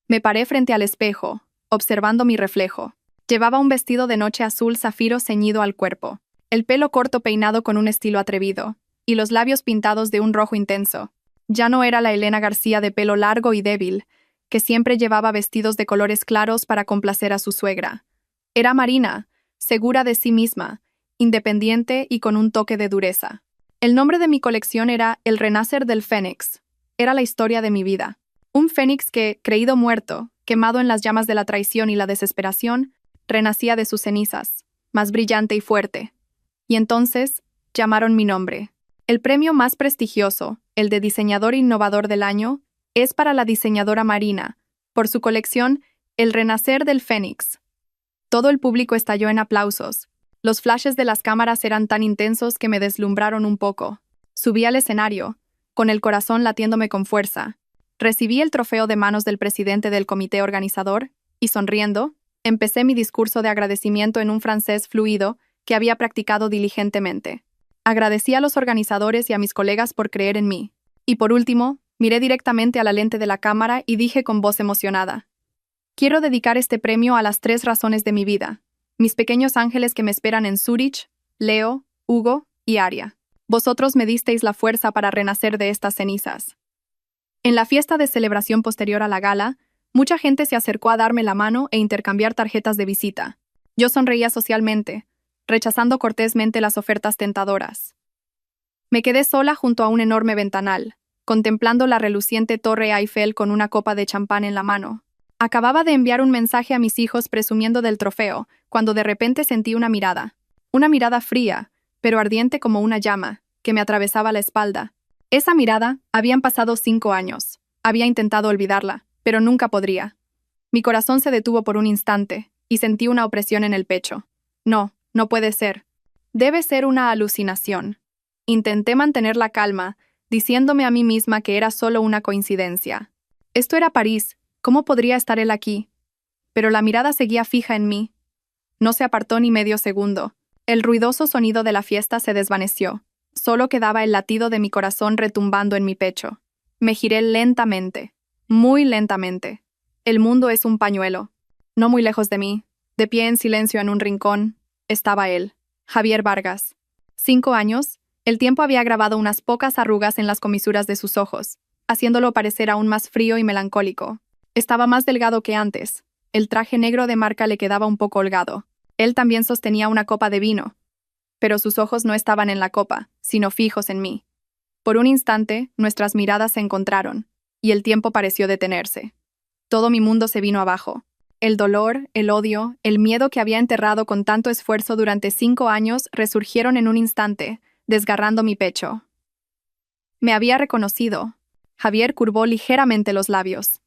Me paré frente al espejo, observando mi reflejo. Llevaba un vestido de noche azul zafiro ceñido al cuerpo, el pelo corto peinado con un estilo atrevido, y los labios pintados de un rojo intenso. Ya no era la Elena García de pelo largo y débil, que siempre llevaba vestidos de colores claros para complacer a su suegra. Era Marina, segura de sí misma, independiente y con un toque de dureza. El nombre de mi colección era El Renacer del Fénix. Era la historia de mi vida. Un fénix que, creído muerto, quemado en las llamas de la traición y la desesperación, renacía de sus cenizas, más brillante y fuerte. Y entonces, llamaron mi nombre. El premio más prestigioso, el de Diseñador Innovador del Año, es para la diseñadora Marina, por su colección El Renacer del Fénix. Todo el público estalló en aplausos. Los flashes de las cámaras eran tan intensos que me deslumbraron un poco. Subí al escenario, con el corazón latiéndome con fuerza. Recibí el trofeo de manos del presidente del comité organizador, y sonriendo, empecé mi discurso de agradecimiento en un francés fluido que había practicado diligentemente. Agradecí a los organizadores y a mis colegas por creer en mí. Y por último, miré directamente a la lente de la cámara y dije con voz emocionada: quiero dedicar este premio a las 3 razones de mi vida. Mis pequeños ángeles que me esperan en Zúrich, Leo, Hugo y Aria. Vosotros me disteis la fuerza para renacer de estas cenizas. En la fiesta de celebración posterior a la gala, mucha gente se acercó a darme la mano e intercambiar tarjetas de visita. Yo sonreía socialmente, rechazando cortésmente las ofertas tentadoras. Me quedé sola junto a un enorme ventanal, contemplando la reluciente Torre Eiffel con una copa de champán en la mano. Acababa de enviar un mensaje a mis hijos presumiendo del trofeo, cuando de repente sentí una mirada fría, pero ardiente como una llama, que me atravesaba la espalda. Esa mirada, habían pasado 5 años. Había intentado olvidarla, pero nunca podría. Mi corazón se detuvo por un instante, y sentí una opresión en el pecho. No, no puede ser. Debe ser una alucinación. Intenté mantener la calma, diciéndome a mí misma que era solo una coincidencia. Esto era París, ¿cómo podría estar él aquí? Pero la mirada seguía fija en mí. No se apartó ni medio segundo. El ruidoso sonido de la fiesta se desvaneció. Solo quedaba el latido de mi corazón retumbando en mi pecho. Me giré lentamente, muy lentamente. El mundo es un pañuelo. No muy lejos de mí, de pie en silencio en un rincón, estaba él, Javier Vargas. 5 años, el tiempo había grabado unas pocas arrugas en las comisuras de sus ojos, haciéndolo parecer aún más frío y melancólico. Estaba más delgado que antes. El traje negro de marca le quedaba un poco holgado. Él también sostenía una copa de vino, pero sus ojos no estaban en la copa, sino fijos en mí. Por un instante, nuestras miradas se encontraron, y el tiempo pareció detenerse. Todo mi mundo se vino abajo. El dolor, el odio, el miedo que había enterrado con tanto esfuerzo durante 5 años resurgieron en un instante, desgarrando mi pecho. Me había reconocido. Javier curvó ligeramente los labios.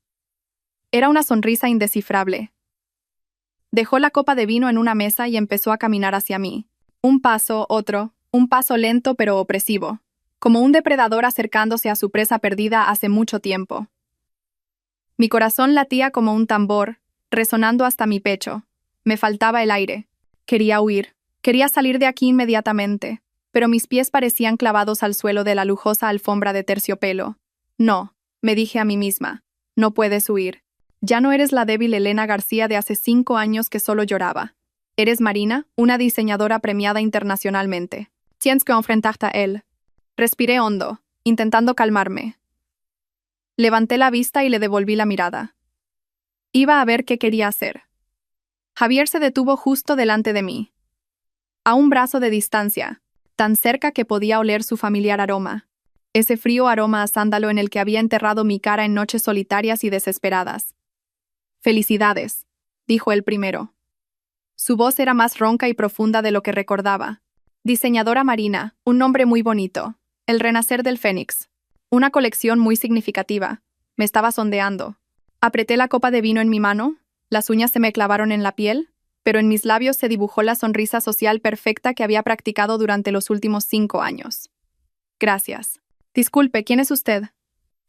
Era una sonrisa indescifrable. Dejó la copa de vino en una mesa y empezó a caminar hacia mí. Un paso, otro, un paso lento pero opresivo, como un depredador acercándose a su presa perdida hace mucho tiempo. Mi corazón latía como un tambor, resonando hasta mi pecho. Me faltaba el aire. Quería huir. Quería salir de aquí inmediatamente, pero mis pies parecían clavados al suelo de la lujosa alfombra de terciopelo. No, me dije a mí misma, no puedes huir. Ya no eres la débil Elena García de hace 5 años que solo lloraba. Eres Marina, una diseñadora premiada internacionalmente. Tienes que enfrentarte a él. Respiré hondo, intentando calmarme. Levanté la vista y le devolví la mirada. Iba a ver qué quería hacer. Javier se detuvo justo delante de mí. A un brazo de distancia, tan cerca que podía oler su familiar aroma. Ese frío aroma a sándalo en el que había enterrado mi cara en noches solitarias y desesperadas. «Felicidades», dijo el primero. Su voz era más ronca y profunda de lo que recordaba. Diseñadora Marina, un nombre muy bonito. El renacer del Fénix. Una colección muy significativa. Me estaba sondeando. Apreté la copa de vino en mi mano, las uñas se me clavaron en la piel, pero en mis labios se dibujó la sonrisa social perfecta que había practicado durante los últimos 5 años. Gracias. Disculpe, ¿quién es usted?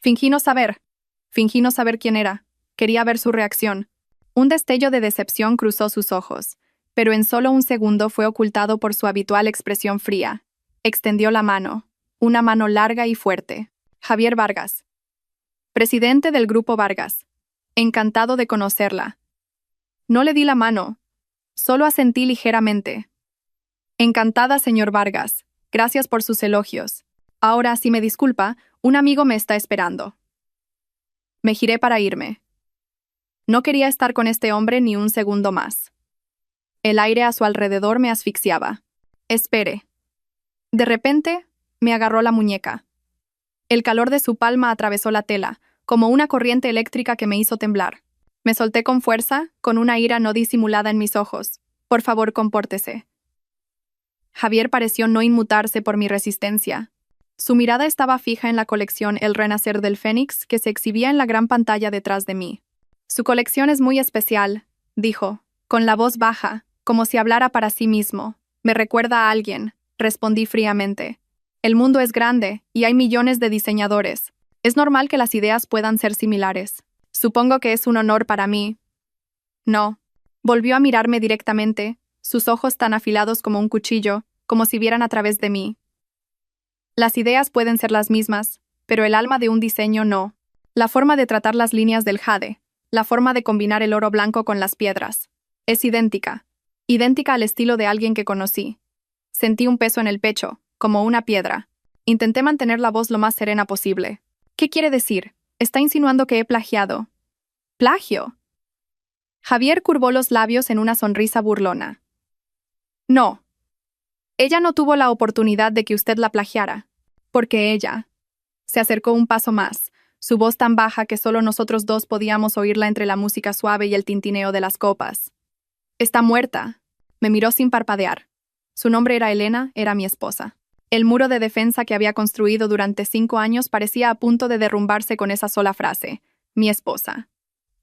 Fingí no saber quién era. Quería ver su reacción. Un destello de decepción cruzó sus ojos, pero en solo un segundo fue ocultado por su habitual expresión fría. Extendió la mano, una mano larga y fuerte. Javier Vargas. Presidente del Grupo Vargas. Encantado de conocerla. No le di la mano, solo asentí ligeramente. Encantada, señor Vargas. Gracias por sus elogios. Ahora, si me disculpa, un amigo me está esperando. Me giré para irme. No quería estar con este hombre ni un segundo más. El aire a su alrededor me asfixiaba. Espere. De repente, me agarró la muñeca. El calor de su palma atravesó la tela, como una corriente eléctrica que me hizo temblar. Me solté con fuerza, con una ira no disimulada en mis ojos. Por favor, compórtese. Javier pareció no inmutarse por mi resistencia. Su mirada estaba fija en la colección El Renacer del Fénix que se exhibía en la gran pantalla detrás de mí. Su colección es muy especial, dijo, con la voz baja, como si hablara para sí mismo. Me recuerda a alguien, respondí fríamente. El mundo es grande, y hay millones de diseñadores. Es normal que las ideas puedan ser similares. Supongo que es un honor para mí. No. Volvió a mirarme directamente, sus ojos tan afilados como un cuchillo, como si vieran a través de mí. Las ideas pueden ser las mismas, pero el alma de un diseño no. La forma de tratar las líneas del jade, la forma de combinar el oro blanco con las piedras, es idéntica. Idéntica al estilo de alguien que conocí. Sentí un peso en el pecho, como una piedra. Intenté mantener la voz lo más serena posible. ¿Qué quiere decir? Está insinuando que he plagiado. ¿Plagio? Javier curvó los labios en una sonrisa burlona. No. Ella no tuvo la oportunidad de que usted la plagiara. Porque ella se acercó un paso más, su voz tan baja que solo nosotros dos podíamos oírla entre la música suave y el tintineo de las copas. Está muerta. Me miró sin parpadear. Su nombre era Elena, era mi esposa. El muro de defensa que había construido durante 5 años parecía a punto de derrumbarse con esa sola frase. Mi esposa.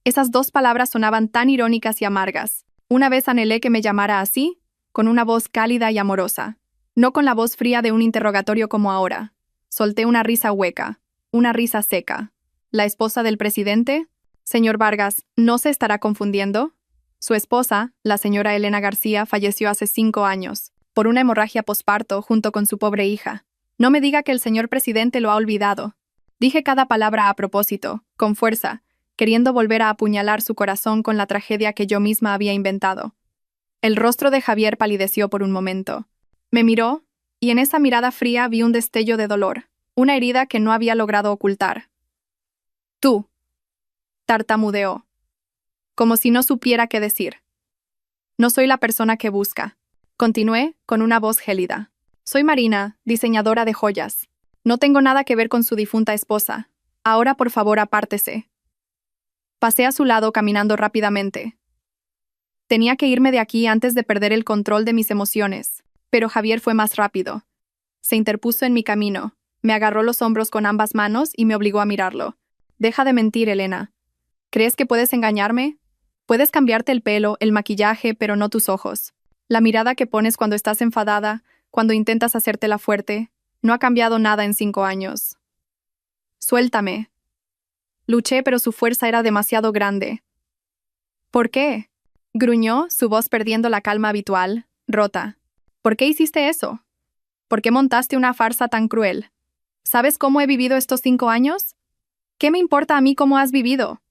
Esas 2 palabras sonaban tan irónicas y amargas. Una vez anhelé que me llamara así, con una voz cálida y amorosa. No con la voz fría de un interrogatorio como ahora. Solté una risa hueca, una risa seca. ¿La esposa del presidente? Señor Vargas, ¿no se estará confundiendo? Su esposa, la señora Elena García, falleció hace 5 años, por una hemorragia posparto junto con su pobre hija. No me diga que el señor presidente lo ha olvidado. Dije cada palabra a propósito, con fuerza, queriendo volver a apuñalar su corazón con la tragedia que yo misma había inventado. El rostro de Javier palideció por un momento. Me miró, y en esa mirada fría vi un destello de dolor, una herida que no había logrado ocultar. Tú, tartamudeó, como si no supiera qué decir. No soy la persona que busca. Continué, con una voz gélida. Soy Marina, diseñadora de joyas. No tengo nada que ver con su difunta esposa. Ahora, por favor, apártese. Pasé a su lado caminando rápidamente. Tenía que irme de aquí antes de perder el control de mis emociones, pero Javier fue más rápido. Se interpuso en mi camino, me agarró los hombros con ambas manos y me obligó a mirarlo. Deja de mentir, Elena. ¿Crees que puedes engañarme? Puedes cambiarte el pelo, el maquillaje, pero no tus ojos. La mirada que pones cuando estás enfadada, cuando intentas hacértela fuerte, no ha cambiado nada en 5 años. Suéltame. Luché, pero su fuerza era demasiado grande. ¿Por qué? Gruñó, su voz perdiendo la calma habitual, rota. ¿Por qué hiciste eso? ¿Por qué montaste una farsa tan cruel? ¿Sabes cómo he vivido estos 5 años? ¿Qué me importa a mí cómo has vivido?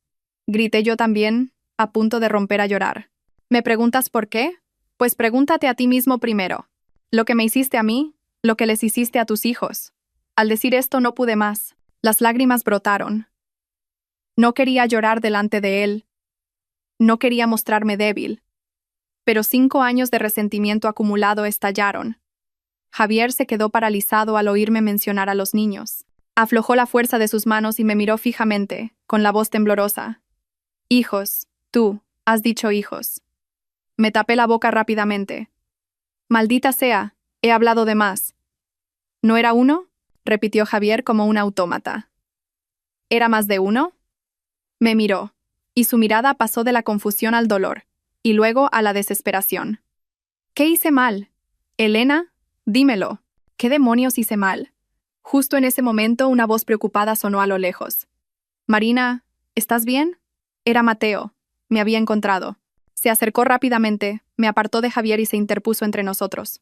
Grité yo también, a punto de romper a llorar. ¿Me preguntas por qué? Pues pregúntate a ti mismo primero. Lo que me hiciste a mí, lo que les hiciste a tus hijos. Al decir esto no pude más. Las lágrimas brotaron. No quería llorar delante de él. No quería mostrarme débil. Pero 5 años de resentimiento acumulado estallaron. Javier se quedó paralizado al oírme mencionar a los niños. Aflojó la fuerza de sus manos y me miró fijamente, con la voz temblorosa. Hijos, tú, has dicho hijos. Me tapé la boca rápidamente. Maldita sea, he hablado de más. ¿No era uno? Repitió Javier como un autómata. ¿Era más de uno? Me miró, y su mirada pasó de la confusión al dolor, y luego a la desesperación. ¿Qué hice mal? Elena, dímelo. ¿Qué demonios hice mal? Justo en ese momento una voz preocupada sonó a lo lejos. Marina, ¿estás bien? Era Mateo. Me había encontrado. Se acercó rápidamente, me apartó de Javier y se interpuso entre nosotros.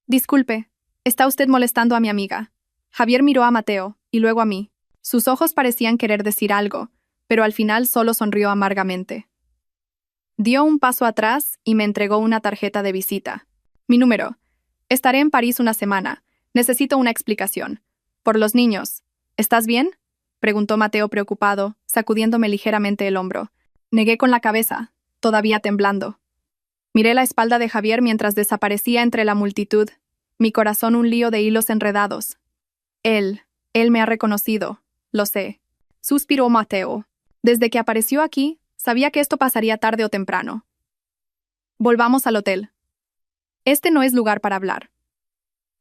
Disculpe, ¿está usted molestando a mi amiga? Javier miró a Mateo, y luego a mí. Sus ojos parecían querer decir algo, pero al final solo sonrió amargamente. Dio un paso atrás y me entregó una tarjeta de visita. Mi número. Estaré en París una semana. Necesito una explicación. Por los niños. ¿Estás bien? Preguntó Mateo preocupado, sacudiéndome ligeramente el hombro. Negué con la cabeza, todavía temblando. Miré la espalda de Javier mientras desaparecía entre la multitud, mi corazón un lío de hilos enredados. Él me ha reconocido, lo sé. Suspiró Mateo. Desde que apareció aquí, sabía que esto pasaría tarde o temprano. Volvamos al hotel. Este no es lugar para hablar.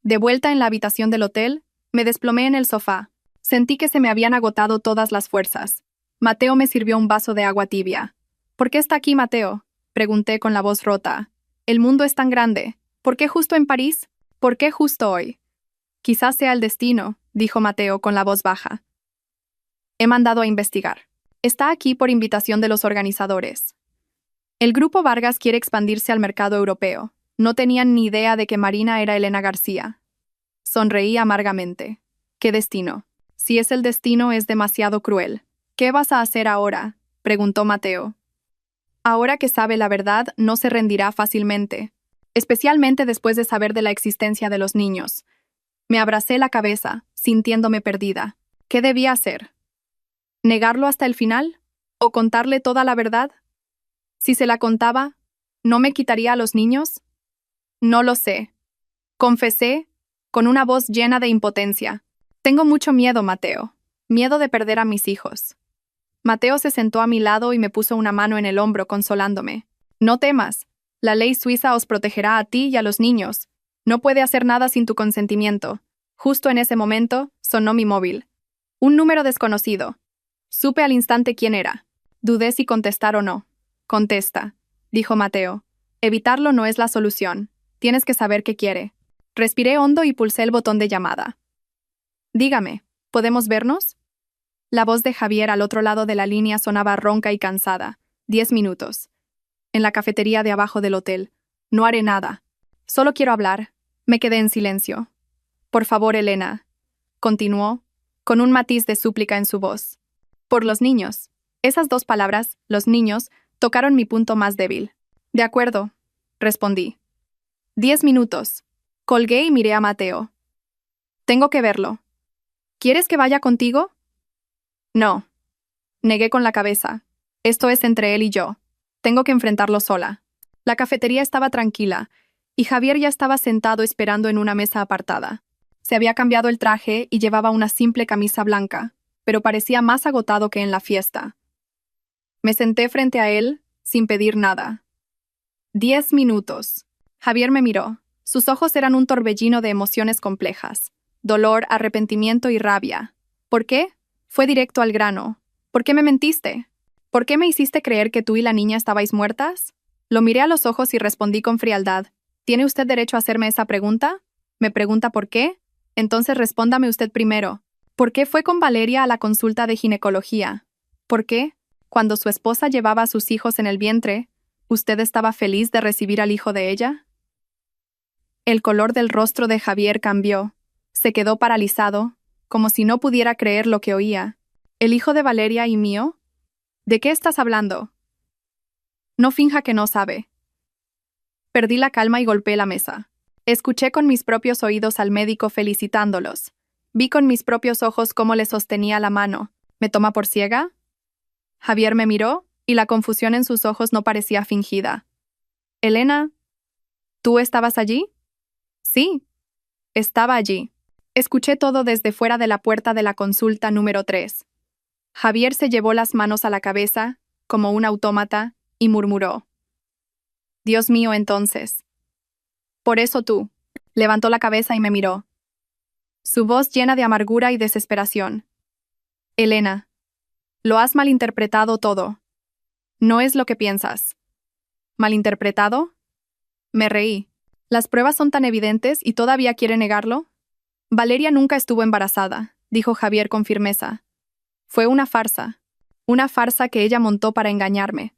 De vuelta en la habitación del hotel, me desplomé en el sofá. Sentí que se me habían agotado todas las fuerzas. Mateo me sirvió un vaso de agua tibia. ¿Por qué está aquí Mateo? Pregunté con la voz rota. El mundo es tan grande. ¿Por qué justo en París? ¿Por qué justo hoy? Quizás sea el destino, dijo Mateo con la voz baja. He mandado a investigar. Está aquí por invitación de los organizadores. El grupo Vargas quiere expandirse al mercado europeo. No tenían ni idea de que Marina era Elena García. Sonreí amargamente. ¿Qué destino? Si es el destino, es demasiado cruel. ¿Qué vas a hacer ahora?, preguntó Mateo. Ahora que sabe la verdad, no se rendirá fácilmente, especialmente después de saber de la existencia de los niños. Me abracé la cabeza, sintiéndome perdida. ¿Qué debía hacer? ¿Negarlo hasta el final? ¿O contarle toda la verdad? Si se la contaba, ¿no me quitaría a los niños? No lo sé. Confesé, con una voz llena de impotencia. Tengo mucho miedo, Mateo. Miedo de perder a mis hijos. Mateo se sentó a mi lado y me puso una mano en el hombro, consolándome. No temas. La ley suiza os protegerá a ti y a los niños. No puede hacer nada sin tu consentimiento. Justo en ese momento, sonó mi móvil. Un número desconocido. Supe al instante quién era. Dudé si contestar o no. Contesta, dijo Mateo. Evitarlo no es la solución. Tienes que saber qué quiere. Respiré hondo y pulsé el botón de llamada. Dígame, ¿podemos vernos? La voz de Javier al otro lado de la línea sonaba ronca y cansada. 10 minutos. En la cafetería de abajo del hotel. No haré nada. Solo quiero hablar. Me quedé en silencio. Por favor, Elena. Continuó, con un matiz de súplica en su voz. Por los niños. Esas dos palabras, los niños, tocaron mi punto más débil. De acuerdo, respondí. 10 minutos. Colgué y miré a Mateo. Tengo que verlo. ¿Quieres que vaya contigo? No. Negué con la cabeza. Esto es entre él y yo. Tengo que enfrentarlo sola. La cafetería estaba tranquila, y Javier ya estaba sentado esperando en una mesa apartada. Se había cambiado el traje y llevaba una simple camisa blanca, pero parecía más agotado que en la fiesta. Me senté frente a él, sin pedir nada. 10 minutos. Javier me miró. Sus ojos eran un torbellino de emociones complejas. Dolor, arrepentimiento y rabia. ¿Por qué? Fue directo al grano. ¿Por qué me mentiste? ¿Por qué me hiciste creer que tú y la niña estabais muertas? Lo miré a los ojos y respondí con frialdad. ¿Tiene usted derecho a hacerme esa pregunta? ¿Me pregunta por qué? Entonces respóndame usted primero. ¿Por qué fue con Valeria a la consulta de ginecología? ¿Por qué, cuando su esposa llevaba a sus hijos en el vientre, usted estaba feliz de recibir al hijo de ella? El color del rostro de Javier cambió. Se quedó paralizado, como si no pudiera creer lo que oía. ¿El hijo de Valeria y mío? ¿De qué estás hablando? No finja que no sabe. Perdí la calma y golpeé la mesa. Escuché con mis propios oídos al médico felicitándolos. Vi con mis propios ojos cómo le sostenía la mano. ¿Me toma por ciega? Javier me miró, y la confusión en sus ojos no parecía fingida. Elena, ¿tú estabas allí? Sí, estaba allí. Escuché todo desde fuera de la puerta de la consulta número 3. Javier se llevó las manos a la cabeza, como un autómata, y murmuró. Dios mío, entonces. Por eso tú. Levantó la cabeza y me miró. Su voz llena de amargura y desesperación. Elena, lo has malinterpretado todo. No es lo que piensas. ¿Malinterpretado? Me reí. ¿Las pruebas son tan evidentes y todavía quiere negarlo? Valeria nunca estuvo embarazada, dijo Javier con firmeza. Fue una farsa que ella montó para engañarme.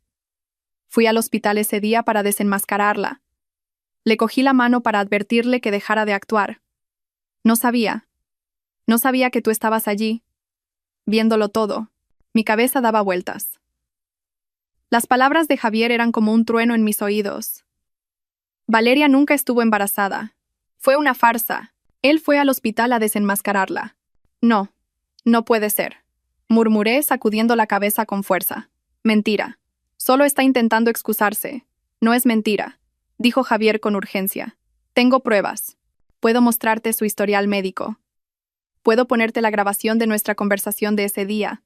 Fui al hospital ese día para desenmascararla. Le cogí la mano para advertirle que dejara de actuar. No sabía que tú estabas allí, viéndolo todo. Mi cabeza daba vueltas. Las palabras de Javier eran como un trueno en mis oídos. Valeria nunca estuvo embarazada. Fue una farsa. Él fue al hospital a desenmascararla. No, no puede ser. Murmuré sacudiendo la cabeza con fuerza. Mentira. Solo está intentando excusarse. No es mentira, dijo Javier con urgencia. Tengo pruebas. Puedo mostrarte su historial médico. Puedo ponerte la grabación de nuestra conversación de ese día.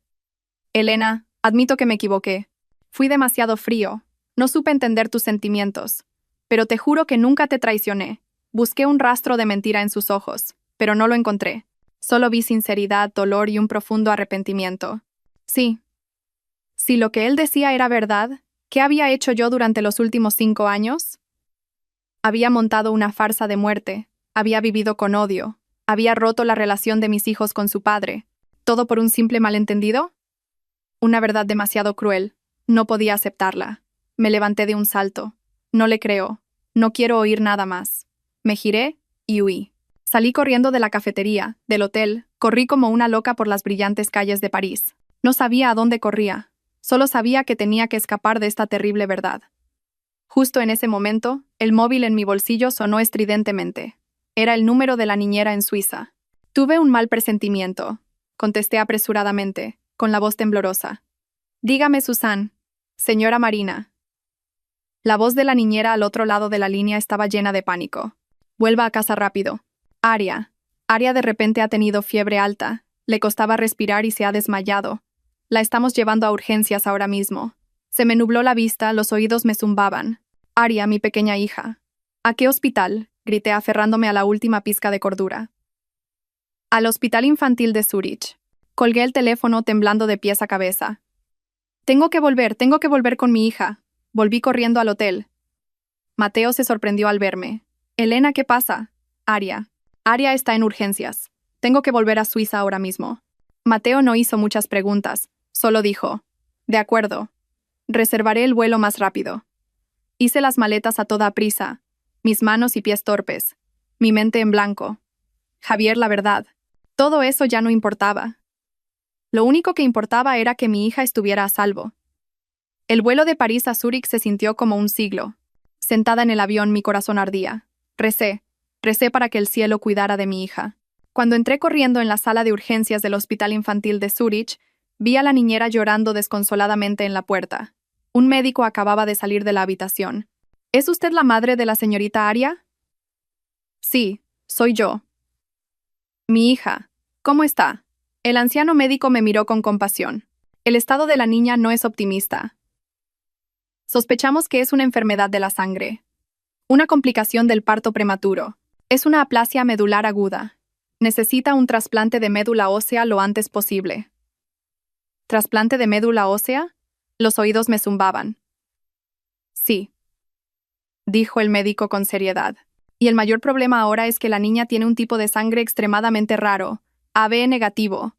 Elena, admito que me equivoqué. Fui demasiado frío. No supe entender tus sentimientos. Pero te juro que nunca te traicioné. Busqué un rastro de mentira en sus ojos, pero no lo encontré. Solo vi sinceridad, dolor y un profundo arrepentimiento. Sí. Si lo que él decía era verdad, ¿qué había hecho yo durante los últimos 5 años? Había montado una farsa de muerte, había vivido con odio, había roto la relación de mis hijos con su padre. ¿Todo por un simple malentendido? Una verdad demasiado cruel. No podía aceptarla. Me levanté de un salto. No le creo. No quiero oír nada más. Me giré y huí. Salí corriendo de la cafetería, del hotel, corrí como una loca por las brillantes calles de París. No sabía a dónde corría, solo sabía que tenía que escapar de esta terrible verdad. Justo en ese momento, el móvil en mi bolsillo sonó estridentemente. Era el número de la niñera en Suiza. Tuve un mal presentimiento. Contesté apresuradamente, con la voz temblorosa. Dígame, Susan. Señora Marina. La voz de la niñera al otro lado de la línea estaba llena de pánico. Vuelva a casa rápido. Aria. Aria de repente ha tenido fiebre alta. Le costaba respirar y se ha desmayado. La estamos llevando a urgencias ahora mismo. Se me nubló la vista, los oídos me zumbaban. Aria, mi pequeña hija. ¿A qué hospital? Grité aferrándome a la última pizca de cordura. Al Hospital Infantil de Zúrich. Colgué el teléfono temblando de pies a cabeza. Tengo que volver con mi hija. Volví corriendo al hotel. Mateo se sorprendió al verme. Elena, ¿qué pasa? Aria. Aria está en urgencias. Tengo que volver a Suiza ahora mismo. Mateo no hizo muchas preguntas, solo dijo, de acuerdo. Reservaré el vuelo más rápido. Hice las maletas a toda prisa, mis manos y pies torpes, mi mente en blanco. Javier, la verdad, todo eso ya no importaba. Lo único que importaba era que mi hija estuviera a salvo. El vuelo de París a Zúrich se sintió como un siglo. Sentada en el avión, mi corazón ardía. Recé para que el cielo cuidara de mi hija. Cuando entré corriendo en la sala de urgencias del Hospital Infantil de Zúrich, vi a la niñera llorando desconsoladamente en la puerta. Un médico acababa de salir de la habitación. ¿Es usted la madre de la señorita Aria? Sí, soy yo. Mi hija, ¿cómo está? El anciano médico me miró con compasión. El estado de la niña no es optimista. Sospechamos que es una enfermedad de la sangre. Una complicación del parto prematuro. Es una aplasia medular aguda. Necesita un trasplante de médula ósea lo antes posible. ¿Trasplante de médula ósea? Los oídos me zumbaban. Sí, dijo el médico con seriedad. Y el mayor problema ahora es que la niña tiene un tipo de sangre extremadamente raro, AB negativo.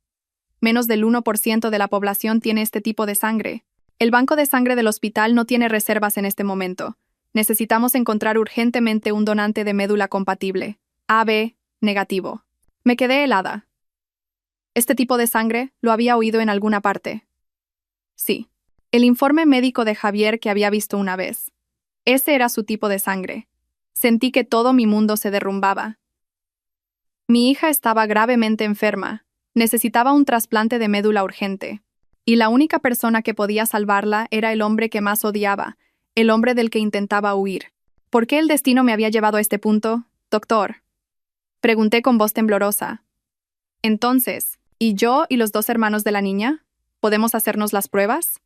Menos del 1% de la población tiene este tipo de sangre. El banco de sangre del hospital no tiene reservas en este momento. Necesitamos encontrar urgentemente un donante de médula compatible, AB negativo. Me quedé helada. ¿Este tipo de sangre lo había oído en alguna parte? Sí. El informe médico de Javier que había visto una vez. Ese era su tipo de sangre. Sentí que todo mi mundo se derrumbaba. Mi hija estaba gravemente enferma. Necesitaba un trasplante de médula urgente. Y la única persona que podía salvarla era el hombre que más odiaba, el hombre del que intentaba huir. ¿Por qué el destino me había llevado a este punto, doctor? Pregunté con voz temblorosa. Entonces, ¿y yo y los 2 hermanos de la niña? ¿Podemos hacernos las pruebas?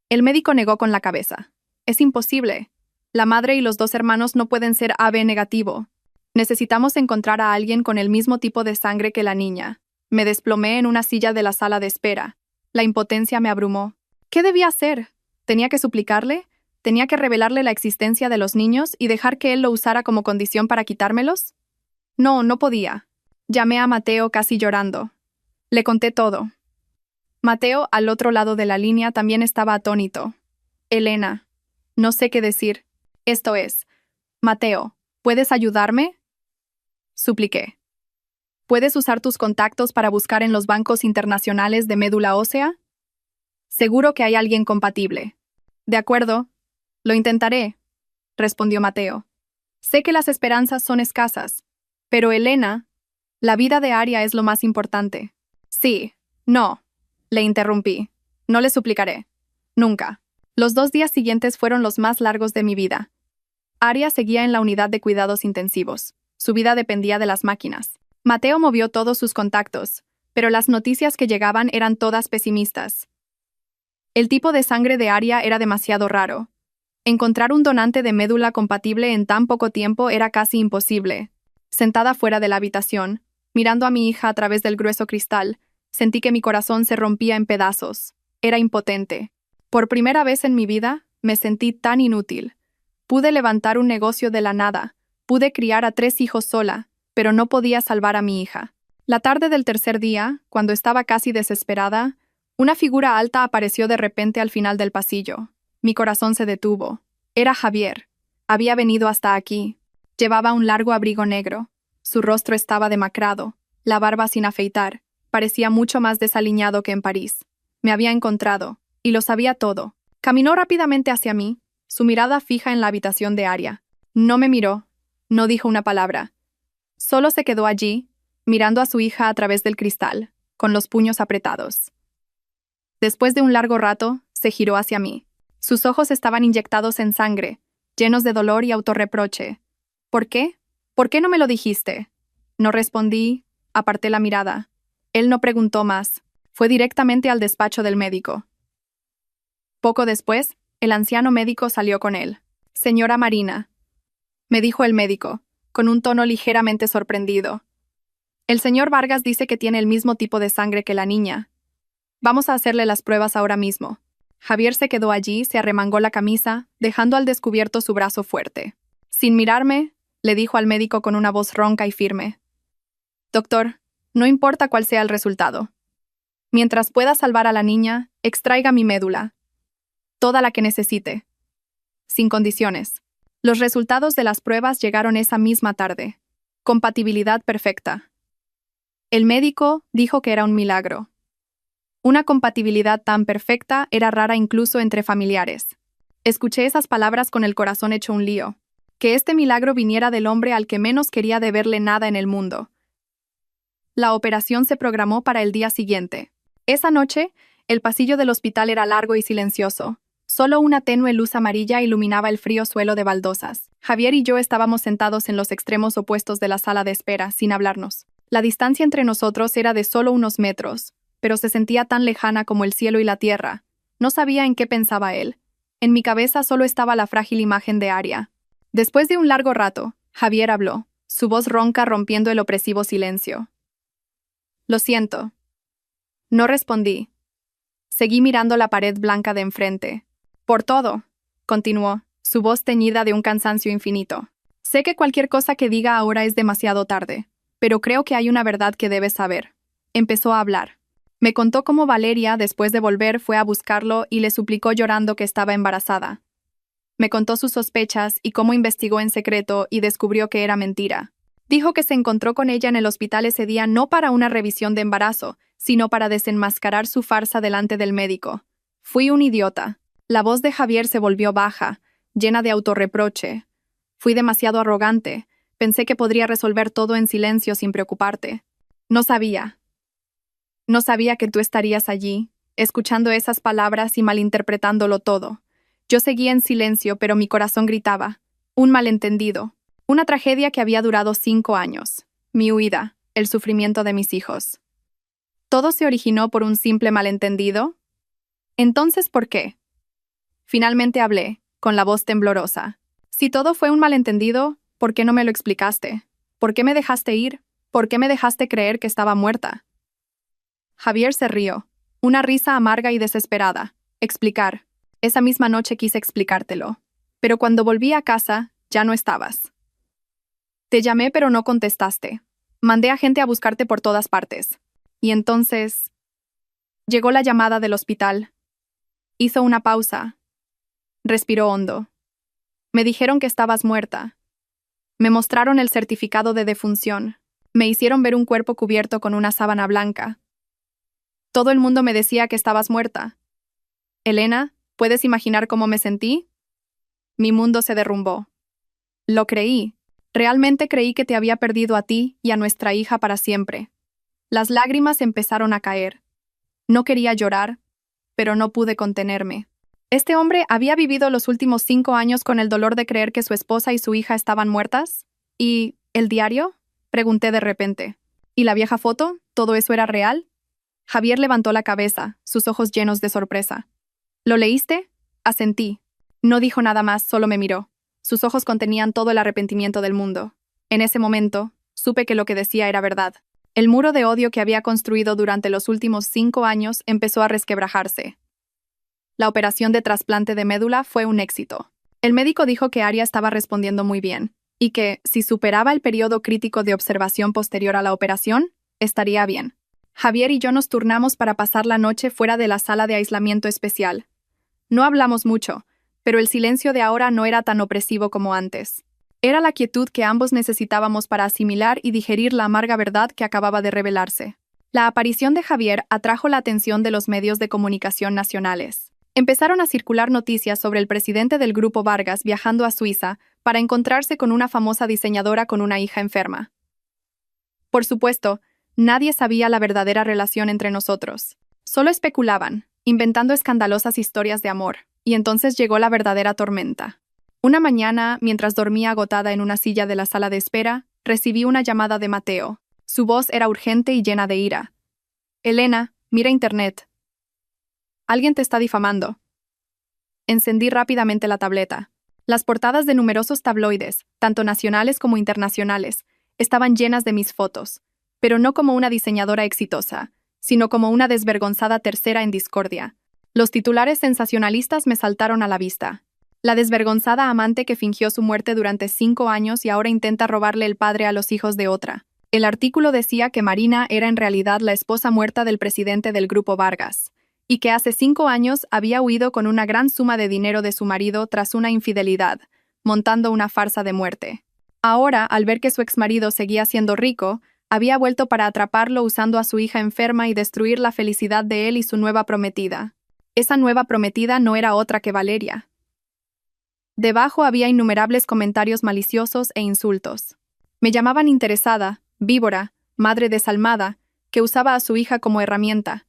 El médico negó con la cabeza. Es imposible. La madre y los 2 hermanos no pueden ser AB negativo. Necesitamos encontrar a alguien con el mismo tipo de sangre que la niña. Me desplomé en una silla de la sala de espera. La impotencia me abrumó. ¿Qué debía hacer? ¿Tenía que suplicarle? ¿Tenía que revelarle la existencia de los niños y dejar que él lo usara como condición para quitármelos? No, no podía. Llamé a Mateo casi llorando. Le conté todo. Mateo, al otro lado de la línea, también estaba atónito. Elena. No sé qué decir. Esto es. Mateo, ¿puedes ayudarme? Supliqué. ¿Puedes usar tus contactos para buscar en los bancos internacionales de médula ósea? Seguro que hay alguien compatible. De acuerdo. Lo intentaré, respondió Mateo. Sé que las esperanzas son escasas, pero Elena, la vida de Aria es lo más importante. Sí, no, le interrumpí. No le suplicaré. Nunca. Los 2 días siguientes fueron los más largos de mi vida. Aria seguía en la unidad de cuidados intensivos. Su vida dependía de las máquinas. Mateo movió todos sus contactos, pero las noticias que llegaban eran todas pesimistas. El tipo de sangre de Aria era demasiado raro. Encontrar un donante de médula compatible en tan poco tiempo era casi imposible. Sentada fuera de la habitación, mirando a mi hija a través del grueso cristal, sentí que mi corazón se rompía en pedazos. Era impotente. Por primera vez en mi vida, me sentí tan inútil. Pude levantar un negocio de la nada, pude criar a 3 hijos sola, pero no podía salvar a mi hija. La tarde del tercer día, cuando estaba casi desesperada, una figura alta apareció de repente al final del pasillo. Mi corazón se detuvo. Era Javier. Había venido hasta aquí. Llevaba un largo abrigo negro. Su rostro estaba demacrado, la barba sin afeitar, parecía mucho más desaliñado que en París. Me había encontrado, y lo sabía todo. Caminó rápidamente hacia mí, su mirada fija en la habitación de Aria. No me miró, no dijo una palabra. Solo se quedó allí, mirando a su hija a través del cristal, con los puños apretados. Después de un largo rato, se giró hacia mí. Sus ojos estaban inyectados en sangre, llenos de dolor y autorreproche. ¿Por qué? ¿Por qué no me lo dijiste? No respondí, aparté la mirada. Él no preguntó más, fue directamente al despacho del médico. Poco después, el anciano médico salió con él. Señora Marina, me dijo el médico, con un tono ligeramente sorprendido. El señor Vargas dice que tiene el mismo tipo de sangre que la niña. Vamos a hacerle las pruebas ahora mismo. Javier se quedó allí, se arremangó la camisa, dejando al descubierto su brazo fuerte. Sin mirarme, le dijo al médico con una voz ronca y firme. Doctor, no importa cuál sea el resultado. Mientras pueda salvar a la niña, extraiga mi médula. Toda la que necesite. Sin condiciones. Los resultados de las pruebas llegaron esa misma tarde. Compatibilidad perfecta. El médico dijo que era un milagro. Una compatibilidad tan perfecta era rara incluso entre familiares. Escuché esas palabras con el corazón hecho un lío. Que este milagro viniera del hombre al que menos quería deberle nada en el mundo. La operación se programó para el día siguiente. Esa noche, el pasillo del hospital era largo y silencioso. Solo una tenue luz amarilla iluminaba el frío suelo de baldosas. Javier y yo estábamos sentados en los extremos opuestos de la sala de espera, sin hablarnos. La distancia entre nosotros era de solo unos metros, pero se sentía tan lejana como el cielo y la tierra. No sabía en qué pensaba él. En mi cabeza solo estaba la frágil imagen de Aria. Después de un largo rato, Javier habló, su voz ronca rompiendo el opresivo silencio. Lo siento. No respondí. Seguí mirando la pared blanca de enfrente. Por todo, continuó, su voz teñida de un cansancio infinito. Sé que cualquier cosa que diga ahora es demasiado tarde, pero creo que hay una verdad que debes saber. Empezó a hablar. Me contó cómo Valeria, después de volver, fue a buscarlo y le suplicó llorando que estaba embarazada. Me contó sus sospechas y cómo investigó en secreto y descubrió que era mentira. Dijo que se encontró con ella en el hospital ese día no para una revisión de embarazo, sino para desenmascarar su farsa delante del médico. Fui un idiota. La voz de Javier se volvió baja, llena de autorreproche. Fui demasiado arrogante. Pensé que podría resolver todo en silencio sin preocuparte. No sabía. No sabía que tú estarías allí, escuchando esas palabras y malinterpretándolo todo. Yo seguía en silencio, pero mi corazón gritaba. Un malentendido. Una tragedia que había durado 5 años. Mi huida, el sufrimiento de mis hijos. ¿Todo se originó por un simple malentendido? Entonces, ¿por qué? Finalmente hablé, con la voz temblorosa. Si todo fue un malentendido, ¿por qué no me lo explicaste? ¿Por qué me dejaste ir? ¿Por qué me dejaste creer que estaba muerta? Javier se rió, una risa amarga y desesperada. Explicar. Esa misma noche quise explicártelo. Pero cuando volví a casa, ya no estabas. Te llamé pero no contestaste. Mandé a gente a buscarte por todas partes. Y entonces... Llegó la llamada del hospital. Hizo una pausa. Respiró hondo. Me dijeron que estabas muerta. Me mostraron el certificado de defunción. Me hicieron ver un cuerpo cubierto con una sábana blanca. Todo el mundo me decía que estabas muerta. Elena, ¿puedes imaginar cómo me sentí? Mi mundo se derrumbó. Lo creí. Realmente creí que te había perdido a ti y a nuestra hija para siempre. Las lágrimas empezaron a caer. No quería llorar, pero no pude contenerme. ¿Este hombre había vivido los últimos 5 años con el dolor de creer que su esposa y su hija estaban muertas? ¿Y el diario? Pregunté de repente. ¿Y la vieja foto? ¿Todo eso era real? Javier levantó la cabeza, sus ojos llenos de sorpresa. ¿Lo leíste? Asentí. No dijo nada más, solo me miró. Sus ojos contenían todo el arrepentimiento del mundo. En ese momento, supe que lo que decía era verdad. El muro de odio que había construido durante los últimos 5 años empezó a resquebrajarse. La operación de trasplante de médula fue un éxito. El médico dijo que Aria estaba respondiendo muy bien, y que, si superaba el periodo crítico de observación posterior a la operación, estaría bien. Javier y yo nos turnamos para pasar la noche fuera de la sala de aislamiento especial. No hablamos mucho, pero el silencio de ahora no era tan opresivo como antes. Era la quietud que ambos necesitábamos para asimilar y digerir la amarga verdad que acababa de revelarse. La aparición de Javier atrajo la atención de los medios de comunicación nacionales. Empezaron a circular noticias sobre el presidente del Grupo Vargas viajando a Suiza para encontrarse con una famosa diseñadora con una hija enferma. Por supuesto, nadie sabía la verdadera relación entre nosotros. Solo especulaban, inventando escandalosas historias de amor, y entonces llegó la verdadera tormenta. Una mañana, mientras dormía agotada en una silla de la sala de espera, recibí una llamada de Mateo. Su voz era urgente y llena de ira. «Elena, mira internet. Alguien te está difamando». Encendí rápidamente la tableta. Las portadas de numerosos tabloides, tanto nacionales como internacionales, estaban llenas de mis fotos, pero no como una diseñadora exitosa, sino como una desvergonzada tercera en discordia. Los titulares sensacionalistas me saltaron a la vista. La desvergonzada amante que fingió su muerte durante 5 años y ahora intenta robarle el padre a los hijos de otra. El artículo decía que Marina era en realidad la esposa muerta del presidente del Grupo Vargas, y que hace 5 años había huido con una gran suma de dinero de su marido tras una infidelidad, montando una farsa de muerte. Ahora, al ver que su exmarido seguía siendo rico, había vuelto para atraparlo usando a su hija enferma y destruir la felicidad de él y su nueva prometida. Esa nueva prometida no era otra que Valeria. Debajo había innumerables comentarios maliciosos e insultos. Me llamaban interesada, víbora, madre desalmada, que usaba a su hija como herramienta.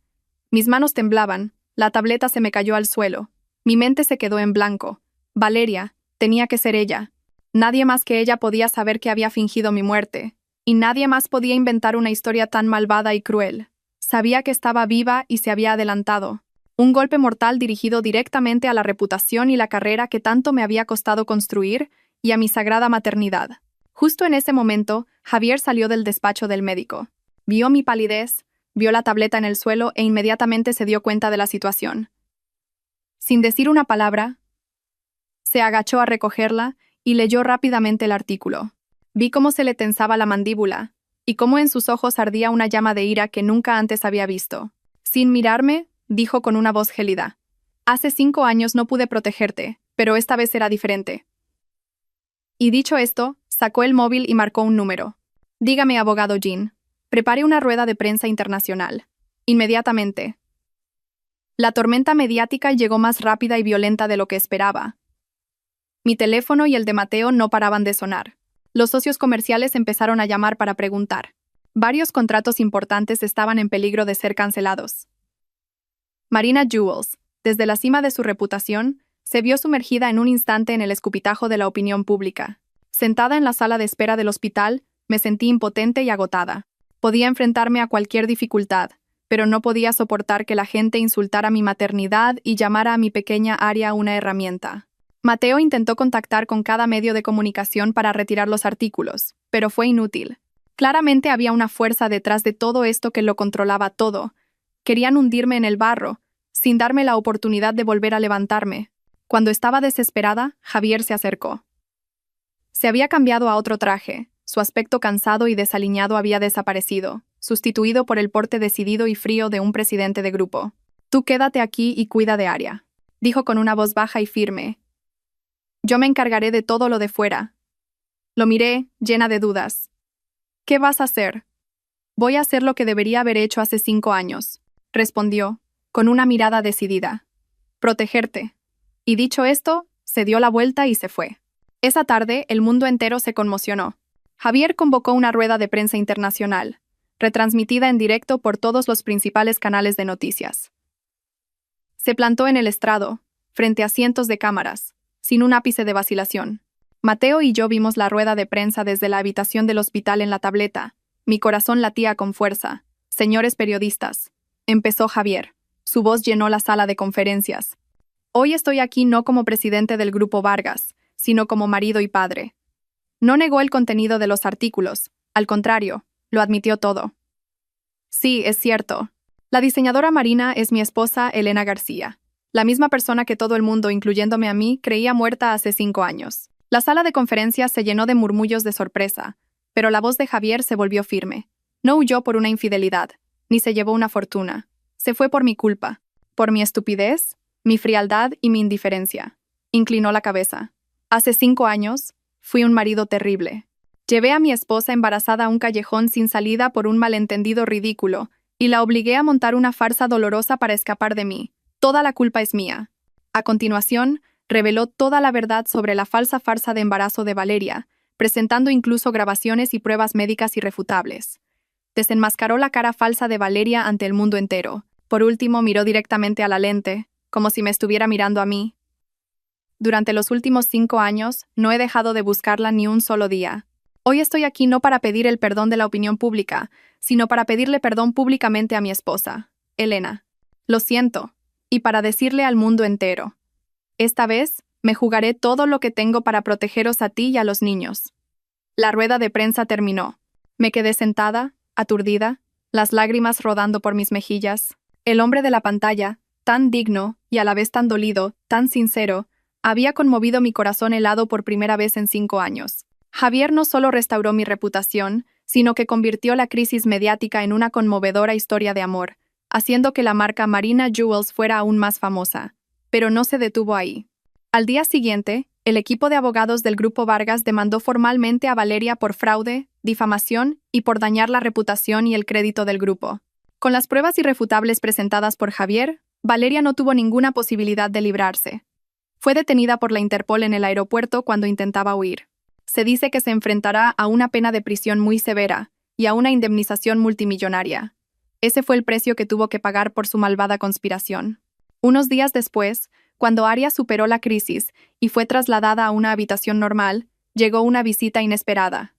Mis manos temblaban, la tableta se me cayó al suelo, mi mente se quedó en blanco. Valeria, tenía que ser ella. Nadie más que ella podía saber que había fingido mi muerte, y nadie más podía inventar una historia tan malvada y cruel. Sabía que estaba viva y se había adelantado. Un golpe mortal dirigido directamente a la reputación y la carrera que tanto me había costado construir y a mi sagrada maternidad. Justo en ese momento, Javier salió del despacho del médico. Vio mi palidez, vio la tableta en el suelo e inmediatamente se dio cuenta de la situación. Sin decir una palabra, se agachó a recogerla y leyó rápidamente el artículo. Vi cómo se le tensaba la mandíbula y cómo en sus ojos ardía una llama de ira que nunca antes había visto. Sin mirarme, dijo con una voz gélida: «Hace 5 años no pude protegerte, pero esta vez será diferente». Y dicho esto, sacó el móvil y marcó un número. «Dígame, abogado Jean, prepare una rueda de prensa internacional. Inmediatamente». La tormenta mediática llegó más rápida y violenta de lo que esperaba. Mi teléfono y el de Mateo no paraban de sonar. Los socios comerciales empezaron a llamar para preguntar. Varios contratos importantes estaban en peligro de ser cancelados. Marina Jewels, desde la cima de su reputación, se vio sumergida en un instante en el escupitajo de la opinión pública. Sentada en la sala de espera del hospital, me sentí impotente y agotada. Podía enfrentarme a cualquier dificultad, pero no podía soportar que la gente insultara mi maternidad y llamara a mi pequeña Aria una herramienta. Mateo intentó contactar con cada medio de comunicación para retirar los artículos, pero fue inútil. Claramente había una fuerza detrás de todo esto que lo controlaba todo. Querían hundirme en el barro, sin darme la oportunidad de volver a levantarme. Cuando estaba desesperada, Javier se acercó. Se había cambiado a otro traje, su aspecto cansado y desaliñado había desaparecido, sustituido por el porte decidido y frío de un presidente de grupo. «Tú quédate aquí y cuida de Aria», dijo con una voz baja y firme. «Yo me encargaré de todo lo de fuera». Lo miré, llena de dudas. «¿Qué vas a hacer?» «Voy a hacer lo que debería haber hecho hace 5 años», respondió, con una mirada decidida. «Protegerte». Y dicho esto, se dio la vuelta y se fue. Esa tarde, el mundo entero se conmocionó. Javier convocó una rueda de prensa internacional, retransmitida en directo por todos los principales canales de noticias. Se plantó en el estrado, frente a cientos de cámaras, sin un ápice de vacilación. Mateo y yo vimos la rueda de prensa desde la habitación del hospital en la tableta. Mi corazón latía con fuerza. «Señores periodistas», empezó Javier. Su voz llenó la sala de conferencias. «Hoy estoy aquí no como presidente del Grupo Vargas, sino como marido y padre». No negó el contenido de los artículos, al contrario, lo admitió todo. «Sí, es cierto. La diseñadora Marina es mi esposa Elena García, la misma persona que todo el mundo, incluyéndome a mí, creía muerta hace 5 años». La sala de conferencias se llenó de murmullos de sorpresa, pero la voz de Javier se volvió firme. No huyó por una infidelidad, ni se llevó una fortuna. Se fue por mi culpa, por mi estupidez, mi frialdad y mi indiferencia. Inclinó la cabeza. «Hace 5 años, Fui un marido terrible. Llevé a mi esposa embarazada a un callejón sin salida por un malentendido ridículo, y la obligué a montar una farsa dolorosa para escapar de mí. Toda la culpa es mía. A continuación, reveló toda la verdad sobre la falsa farsa de embarazo de Valeria, presentando incluso grabaciones y pruebas médicas irrefutables. Desenmascaró la cara falsa de Valeria ante el mundo entero. Por último, miró directamente a la lente, como si me estuviera mirando a mí. Durante los últimos 5 años, no he dejado de buscarla ni un solo día. Hoy estoy aquí no para pedir el perdón de la opinión pública, sino para pedirle perdón públicamente a mi esposa, Elena. Lo siento, y para decirle al mundo entero. Esta vez, me jugaré todo lo que tengo para protegeros a ti y a los niños. La rueda de prensa terminó. Me quedé sentada, aturdida, las lágrimas rodando por mis mejillas. El hombre de la pantalla, tan digno y a la vez tan dolido, tan sincero, había conmovido mi corazón helado por primera vez en 5 años. Javier no solo restauró mi reputación, sino que convirtió la crisis mediática en una conmovedora historia de amor, haciendo que la marca Marina Jewels fuera aún más famosa. Pero no se detuvo ahí. Al día siguiente, el equipo de abogados del Grupo Vargas demandó formalmente a Valeria por fraude, difamación y por dañar la reputación y el crédito del grupo. Con las pruebas irrefutables presentadas por Javier, Valeria no tuvo ninguna posibilidad de librarse. Fue detenida por la Interpol en el aeropuerto cuando intentaba huir. Se dice que se enfrentará a una pena de prisión muy severa y a una indemnización multimillonaria. Ese fue el precio que tuvo que pagar por su malvada conspiración. Unos días después, cuando Aria superó la crisis y fue trasladada a una habitación normal, llegó una visita inesperada.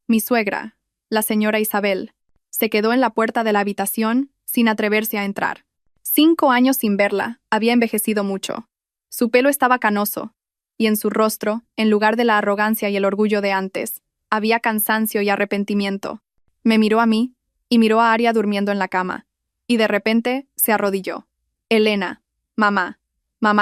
Mi suegra, la señora Isabel, se quedó en la puerta de la habitación sin atreverse a entrar. 5 años sin verla, había envejecido mucho. Su pelo estaba canoso, y en su rostro, en lugar de la arrogancia y el orgullo de antes, había cansancio y arrepentimiento. Me miró a mí, y miró a Aria durmiendo en la cama, y de repente se arrodilló. Elena, mamá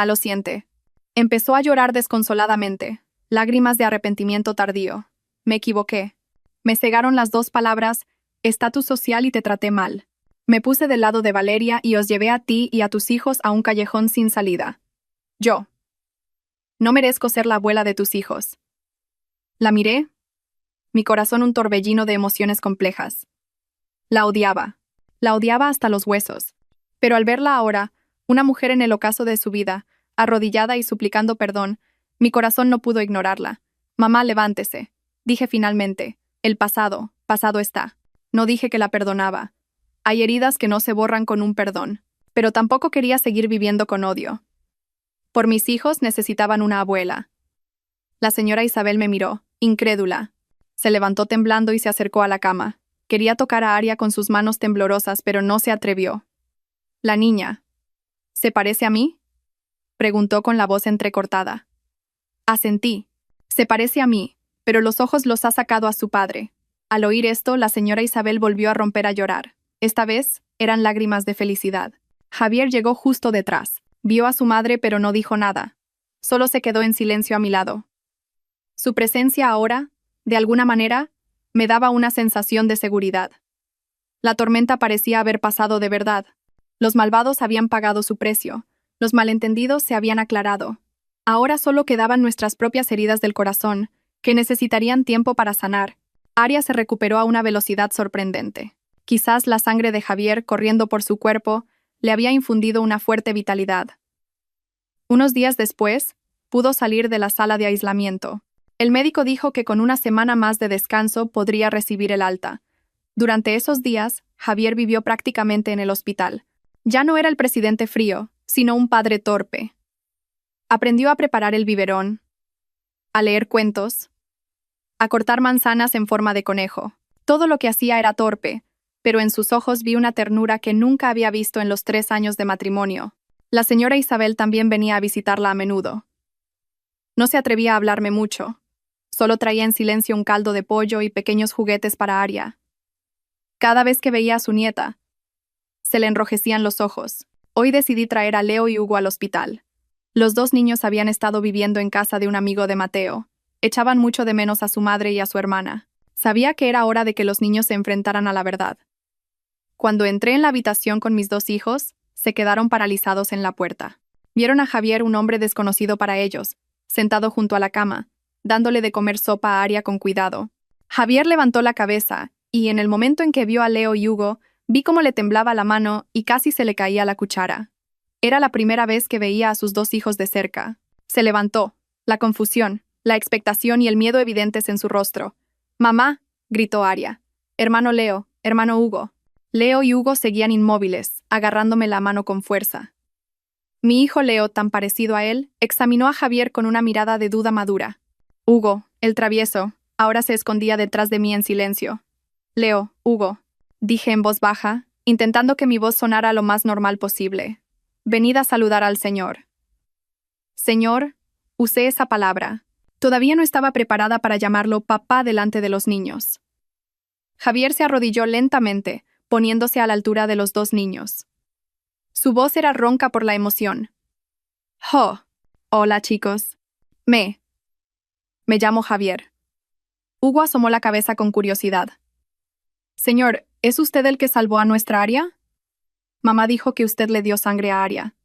lo siente. Empezó a llorar desconsoladamente, lágrimas de arrepentimiento tardío. Me equivoqué. Me cegaron las 2 palabras, estatus social y te traté mal. Me puse del lado de Valeria y os llevé a ti y a tus hijos a un callejón sin salida. Yo. No merezco ser la abuela de tus hijos. La miré, mi corazón un torbellino de emociones complejas. La odiaba hasta los huesos. Pero al verla ahora, una mujer en el ocaso de su vida, arrodillada y suplicando perdón, mi corazón no pudo ignorarla. Mamá, levántese. Dije finalmente, el pasado está. No dije que la perdonaba. Hay heridas que no se borran con un perdón, pero tampoco quería seguir viviendo con odio. Por mis hijos necesitaban una abuela. La señora Isabel me miró, incrédula. Se levantó temblando y se acercó a la cama. Quería tocar a Aria con sus manos temblorosas, pero no se atrevió. La niña. ¿Se parece a mí?, preguntó con la voz entrecortada. Asentí. Se parece a mí, pero los ojos los ha sacado a su padre. Al oír esto, la señora Isabel volvió a romper a llorar. Esta vez, eran lágrimas de felicidad. Javier llegó justo detrás. Vio a su madre, pero no dijo nada. Solo se quedó en silencio a mi lado. Su presencia ahora, de alguna manera, me daba una sensación de seguridad. La tormenta parecía haber pasado de verdad. Los malvados habían pagado su precio. Los malentendidos se habían aclarado. Ahora solo quedaban nuestras propias heridas del corazón, que necesitarían tiempo para sanar. Aria se recuperó a una velocidad sorprendente. Quizás la sangre de Javier corriendo por su cuerpo le había infundido una fuerte vitalidad. Unos días después, pudo salir de la sala de aislamiento. El médico dijo que con una semana más de descanso podría recibir el alta. Durante esos días, Javier vivió prácticamente en el hospital. Ya no era el presidente frío, sino un padre torpe. Aprendió a preparar el biberón, a leer cuentos, a cortar manzanas en forma de conejo. Todo lo que hacía era torpe, pero en sus ojos vi una ternura que nunca había visto en los 3 años de matrimonio. La señora Isabel también venía a visitarla a menudo. No se atrevía a hablarme mucho. Solo traía en silencio un caldo de pollo y pequeños juguetes para Aria. Cada vez que veía a su nieta, se le enrojecían los ojos. Hoy decidí traer a Leo y Hugo al hospital. Los 2 niños habían estado viviendo en casa de un amigo de Mateo. Echaban mucho de menos a su madre y a su hermana. Sabía que era hora de que los niños se enfrentaran a la verdad. Cuando entré en la habitación con mis 2 hijos, se quedaron paralizados en la puerta. Vieron a Javier, un hombre desconocido para ellos, sentado junto a la cama, dándole de comer sopa a Aria con cuidado. Javier levantó la cabeza, y en el momento en que vio a Leo y Hugo, vi cómo le temblaba la mano y casi se le caía la cuchara. Era la primera vez que veía a sus dos hijos de cerca. Se levantó, la confusión, la expectación y el miedo evidentes en su rostro. «¡Mamá!», gritó Aria. «Hermano Leo, hermano Hugo». Leo y Hugo seguían inmóviles, agarrándome la mano con fuerza. Mi hijo Leo, tan parecido a él, examinó a Javier con una mirada de duda madura. Hugo, el travieso, ahora se escondía detrás de mí en silencio. «Leo, Hugo», dije en voz baja, intentando que mi voz sonara lo más normal posible. «Venid a saludar al Señor». Señor, usé esa palabra. Todavía no estaba preparada para llamarlo papá delante de los niños. Javier se arrodilló lentamente, poniéndose a la altura de los dos niños. Su voz era ronca por la emoción. «Oh, hola chicos. Me llamo Javier». Hugo asomó la cabeza con curiosidad. «Señor, ¿es usted el que salvó a nuestra Aria? Mamá dijo que usted le dio sangre a Aria».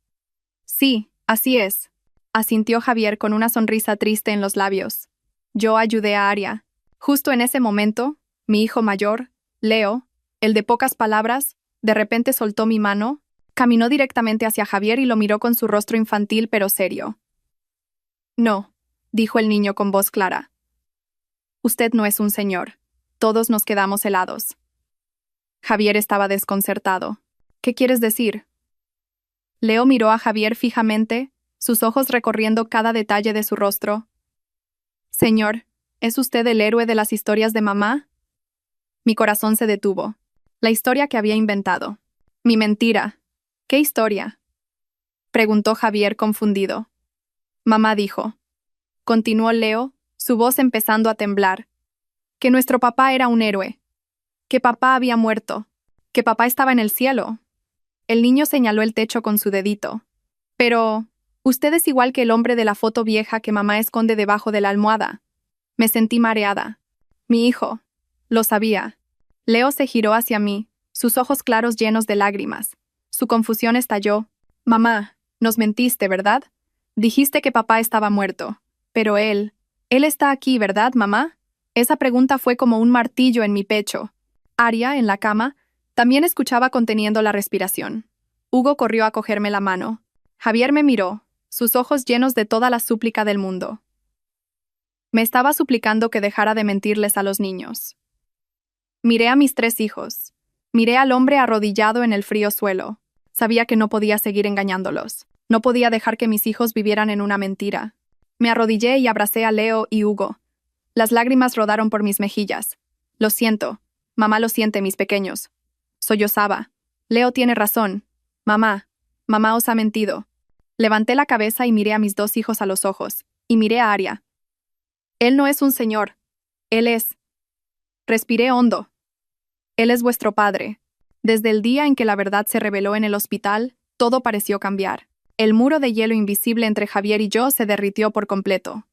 «Sí, así es», asintió Javier con una sonrisa triste en los labios. «Yo ayudé a Aria». Justo en ese momento, mi hijo mayor, Leo, el de pocas palabras, de repente soltó mi mano, caminó directamente hacia Javier y lo miró con su rostro infantil pero serio. «No», dijo el niño con voz clara. «Usted no es un señor». Todos nos quedamos helados. Javier estaba desconcertado. «¿Qué quieres decir?». Leo miró a Javier fijamente, sus ojos recorriendo cada detalle de su rostro. «Señor, ¿es usted el héroe de las historias de mamá?». Mi corazón se detuvo. La historia que había inventado. Mi mentira. «¿Qué historia?», preguntó Javier confundido. «Mamá dijo», continuó Leo, su voz empezando a temblar, «que nuestro papá era un héroe, que papá había muerto, que papá estaba en el cielo». El niño señaló el techo con su dedito. «Pero, usted es igual que el hombre de la foto vieja que mamá esconde debajo de la almohada». Me sentí mareada. «Mi hijo». Lo sabía. Leo se giró hacia mí, sus ojos claros llenos de lágrimas. Su confusión estalló. «Mamá, nos mentiste, ¿verdad? Dijiste que papá estaba muerto. Pero él está aquí, ¿verdad, mamá?». Esa pregunta fue como un martillo en mi pecho. Aria, en la cama, también escuchaba conteniendo la respiración. Hugo corrió a cogerme la mano. Javier me miró, sus ojos llenos de toda la súplica del mundo. Me estaba suplicando que dejara de mentirles a los niños. Miré a mis 3 hijos. Miré al hombre arrodillado en el frío suelo. Sabía que no podía seguir engañándolos. No podía dejar que mis hijos vivieran en una mentira. Me arrodillé y abracé a Leo y Hugo. Las lágrimas rodaron por mis mejillas. «Lo siento. Mamá lo siente, mis pequeños». Sollozaba. «Leo tiene razón. Mamá os ha mentido». Levanté la cabeza y miré a mis 2 hijos a los ojos. Y miré a Aria. «Él no es un señor. Él es». Respiré hondo. «Él es vuestro padre». Desde el día en que la verdad se reveló en el hospital, todo pareció cambiar. El muro de hielo invisible entre Javier y yo se derritió por completo.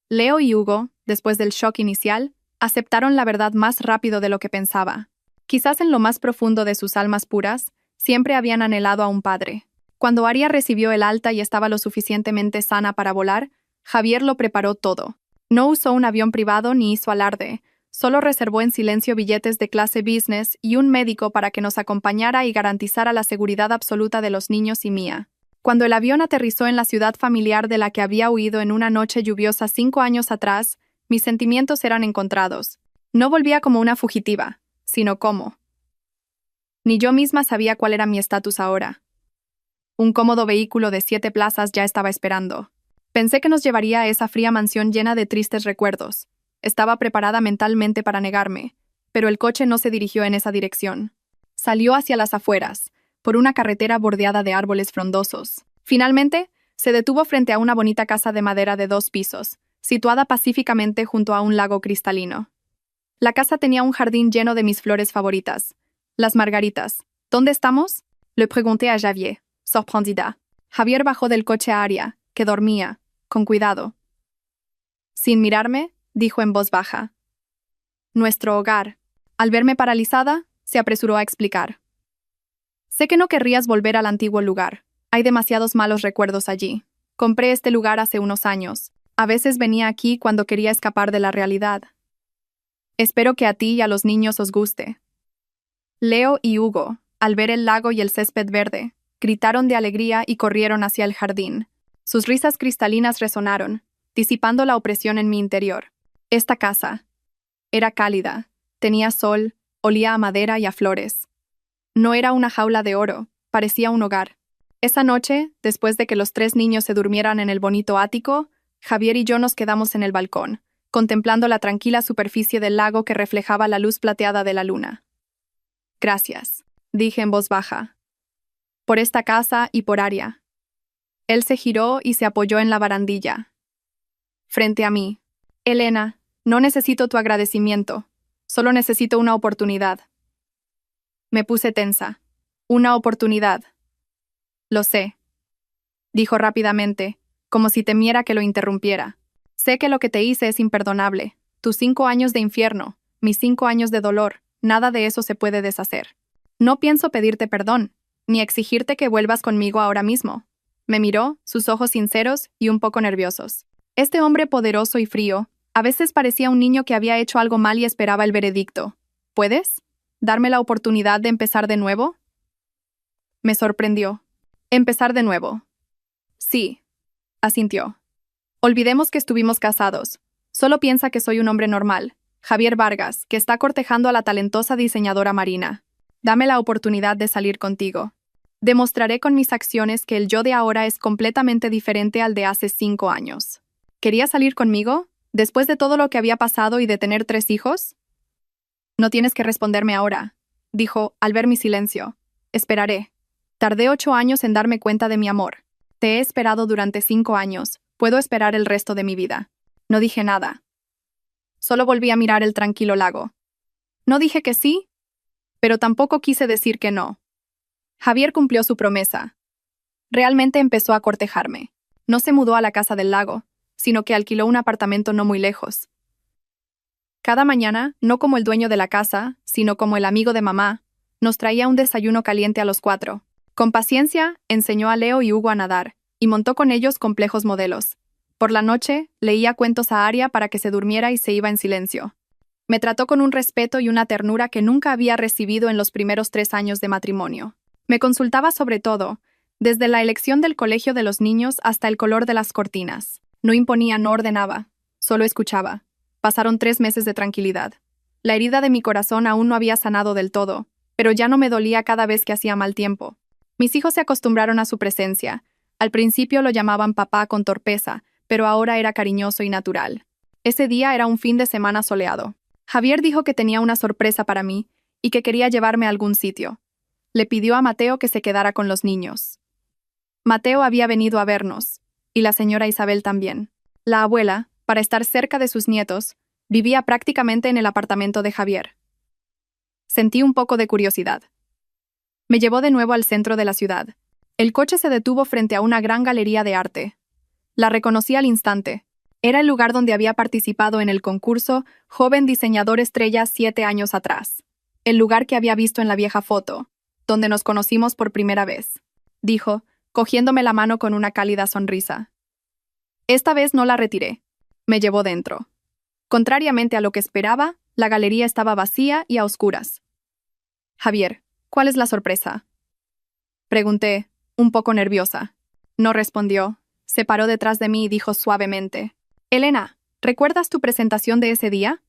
Leo y Hugo, después del shock inicial, aceptaron la verdad más rápido de lo que pensaba. Quizás en lo más profundo de sus almas puras, siempre habían anhelado a un padre. Cuando Aria recibió el alta y estaba lo suficientemente sana para volar, Javier lo preparó todo. No usó un avión privado ni hizo alarde, solo reservó en silencio billetes de clase business y un médico para que nos acompañara y garantizara la seguridad absoluta de los niños y mía. Cuando el avión aterrizó en la ciudad familiar de la que había huido en una noche lluviosa 5 años atrás, mis sentimientos eran encontrados. No volvía como una fugitiva, sino como. Ni yo misma sabía cuál era mi estatus ahora. Un cómodo vehículo de 7 plazas ya estaba esperando. Pensé que nos llevaría a esa fría mansión llena de tristes recuerdos. Estaba preparada mentalmente para negarme, pero el coche no se dirigió en esa dirección. Salió hacia las afueras, por una carretera bordeada de árboles frondosos. Finalmente, se detuvo frente a una bonita casa de madera de 2 pisos, situada pacíficamente junto a un lago cristalino. La casa tenía un jardín lleno de mis flores favoritas, las margaritas. «¿Dónde estamos?», le pregunté a Javier, sorprendida. Javier bajó del coche a Aria, que dormía, con cuidado. Sin mirarme, dijo en voz baja. «Nuestro hogar». Al verme paralizada, se apresuró a explicar. «Sé que no querrías volver al antiguo lugar. Hay demasiados malos recuerdos allí. Compré este lugar hace unos años. A veces venía aquí cuando quería escapar de la realidad. Espero que a ti y a los niños os guste. Leo y Hugo, al ver el lago y el césped verde, gritaron de alegría y corrieron hacia el jardín. Sus risas cristalinas resonaron, disipando la opresión en mi interior. Esta casa era cálida, tenía sol, olía a madera y a flores. No era una jaula de oro, parecía un hogar. Esa noche, después de que los 3 niños se durmieran en el bonito ático, Javier y yo nos quedamos en el balcón, contemplando la tranquila superficie del lago que reflejaba la luz plateada de la luna. Gracias, dije en voz baja. Por esta casa y por Aria. Él se giró y se apoyó en la barandilla. Frente a mí. Elena, no necesito tu agradecimiento, solo necesito una oportunidad. Me puse tensa. Una oportunidad. Lo sé, dijo rápidamente, como si temiera que lo interrumpiera. Sé que lo que te hice es imperdonable. Tus 5 años de infierno, mis 5 años de dolor, nada de eso se puede deshacer. No pienso pedirte perdón, ni exigirte que vuelvas conmigo ahora mismo. Me miró, sus ojos sinceros y un poco nerviosos. Este hombre poderoso y frío, a veces parecía un niño que había hecho algo mal y esperaba el veredicto. ¿Puedes darme la oportunidad de empezar de nuevo? Me sorprendió. Empezar de nuevo. Sí, asintió. Olvidemos que estuvimos casados. Solo piensa que soy un hombre normal, Javier Vargas, que está cortejando a la talentosa diseñadora Marina. Dame la oportunidad de salir contigo. Demostraré con mis acciones que el yo de ahora es completamente diferente al de hace 5 años. ¿Querías salir conmigo? ¿Después de todo lo que había pasado y de tener 3 hijos? No tienes que responderme ahora, dijo, al ver mi silencio. Esperaré. Tardé 8 años en darme cuenta de mi amor. Te he esperado durante 5 años. Puedo esperar el resto de mi vida. No dije nada. Solo volví a mirar el tranquilo lago. No dije que sí, pero tampoco quise decir que no. Javier cumplió su promesa. Realmente empezó a cortejarme. No se mudó a la casa del lago, sino que alquiló un apartamento no muy lejos. Cada mañana, no como el dueño de la casa, sino como el amigo de mamá, nos traía un desayuno caliente a los 4. Con paciencia, enseñó a Leo y Hugo a nadar, y montó con ellos complejos modelos. Por la noche, leía cuentos a Aria para que se durmiera y se iba en silencio. Me trató con un respeto y una ternura que nunca había recibido en los primeros 3 años de matrimonio. Me consultaba sobre todo, desde la elección del colegio de los niños hasta el color de las cortinas. No imponía, no ordenaba, solo escuchaba. Pasaron 3 meses de tranquilidad. La herida de mi corazón aún no había sanado del todo, pero ya no me dolía cada vez que hacía mal tiempo. Mis hijos se acostumbraron a su presencia. Al principio lo llamaban papá con torpeza, pero ahora era cariñoso y natural. Ese día era un fin de semana soleado. Javier dijo que tenía una sorpresa para mí y que quería llevarme a algún sitio. Le pidió a Mateo que se quedara con los niños. Mateo había venido a vernos, y la señora Isabel también. La abuela, para estar cerca de sus nietos, vivía prácticamente en el apartamento de Javier. Sentí un poco de curiosidad. Me llevó de nuevo al centro de la ciudad. El coche se detuvo frente a una gran galería de arte. La reconocí al instante. Era el lugar donde había participado en el concurso Joven Diseñador Estrella 7 años atrás. El lugar que había visto en la vieja foto, donde nos conocimos por primera vez, dijo, cogiéndome la mano con una cálida sonrisa. Esta vez no la retiré. Me llevó dentro. Contrariamente a lo que esperaba, la galería estaba vacía y a oscuras. Javier, ¿cuál es la sorpresa? Pregunté, un poco nerviosa. No respondió. Se paró detrás de mí y dijo suavemente. Elena, ¿recuerdas tu presentación de ese día?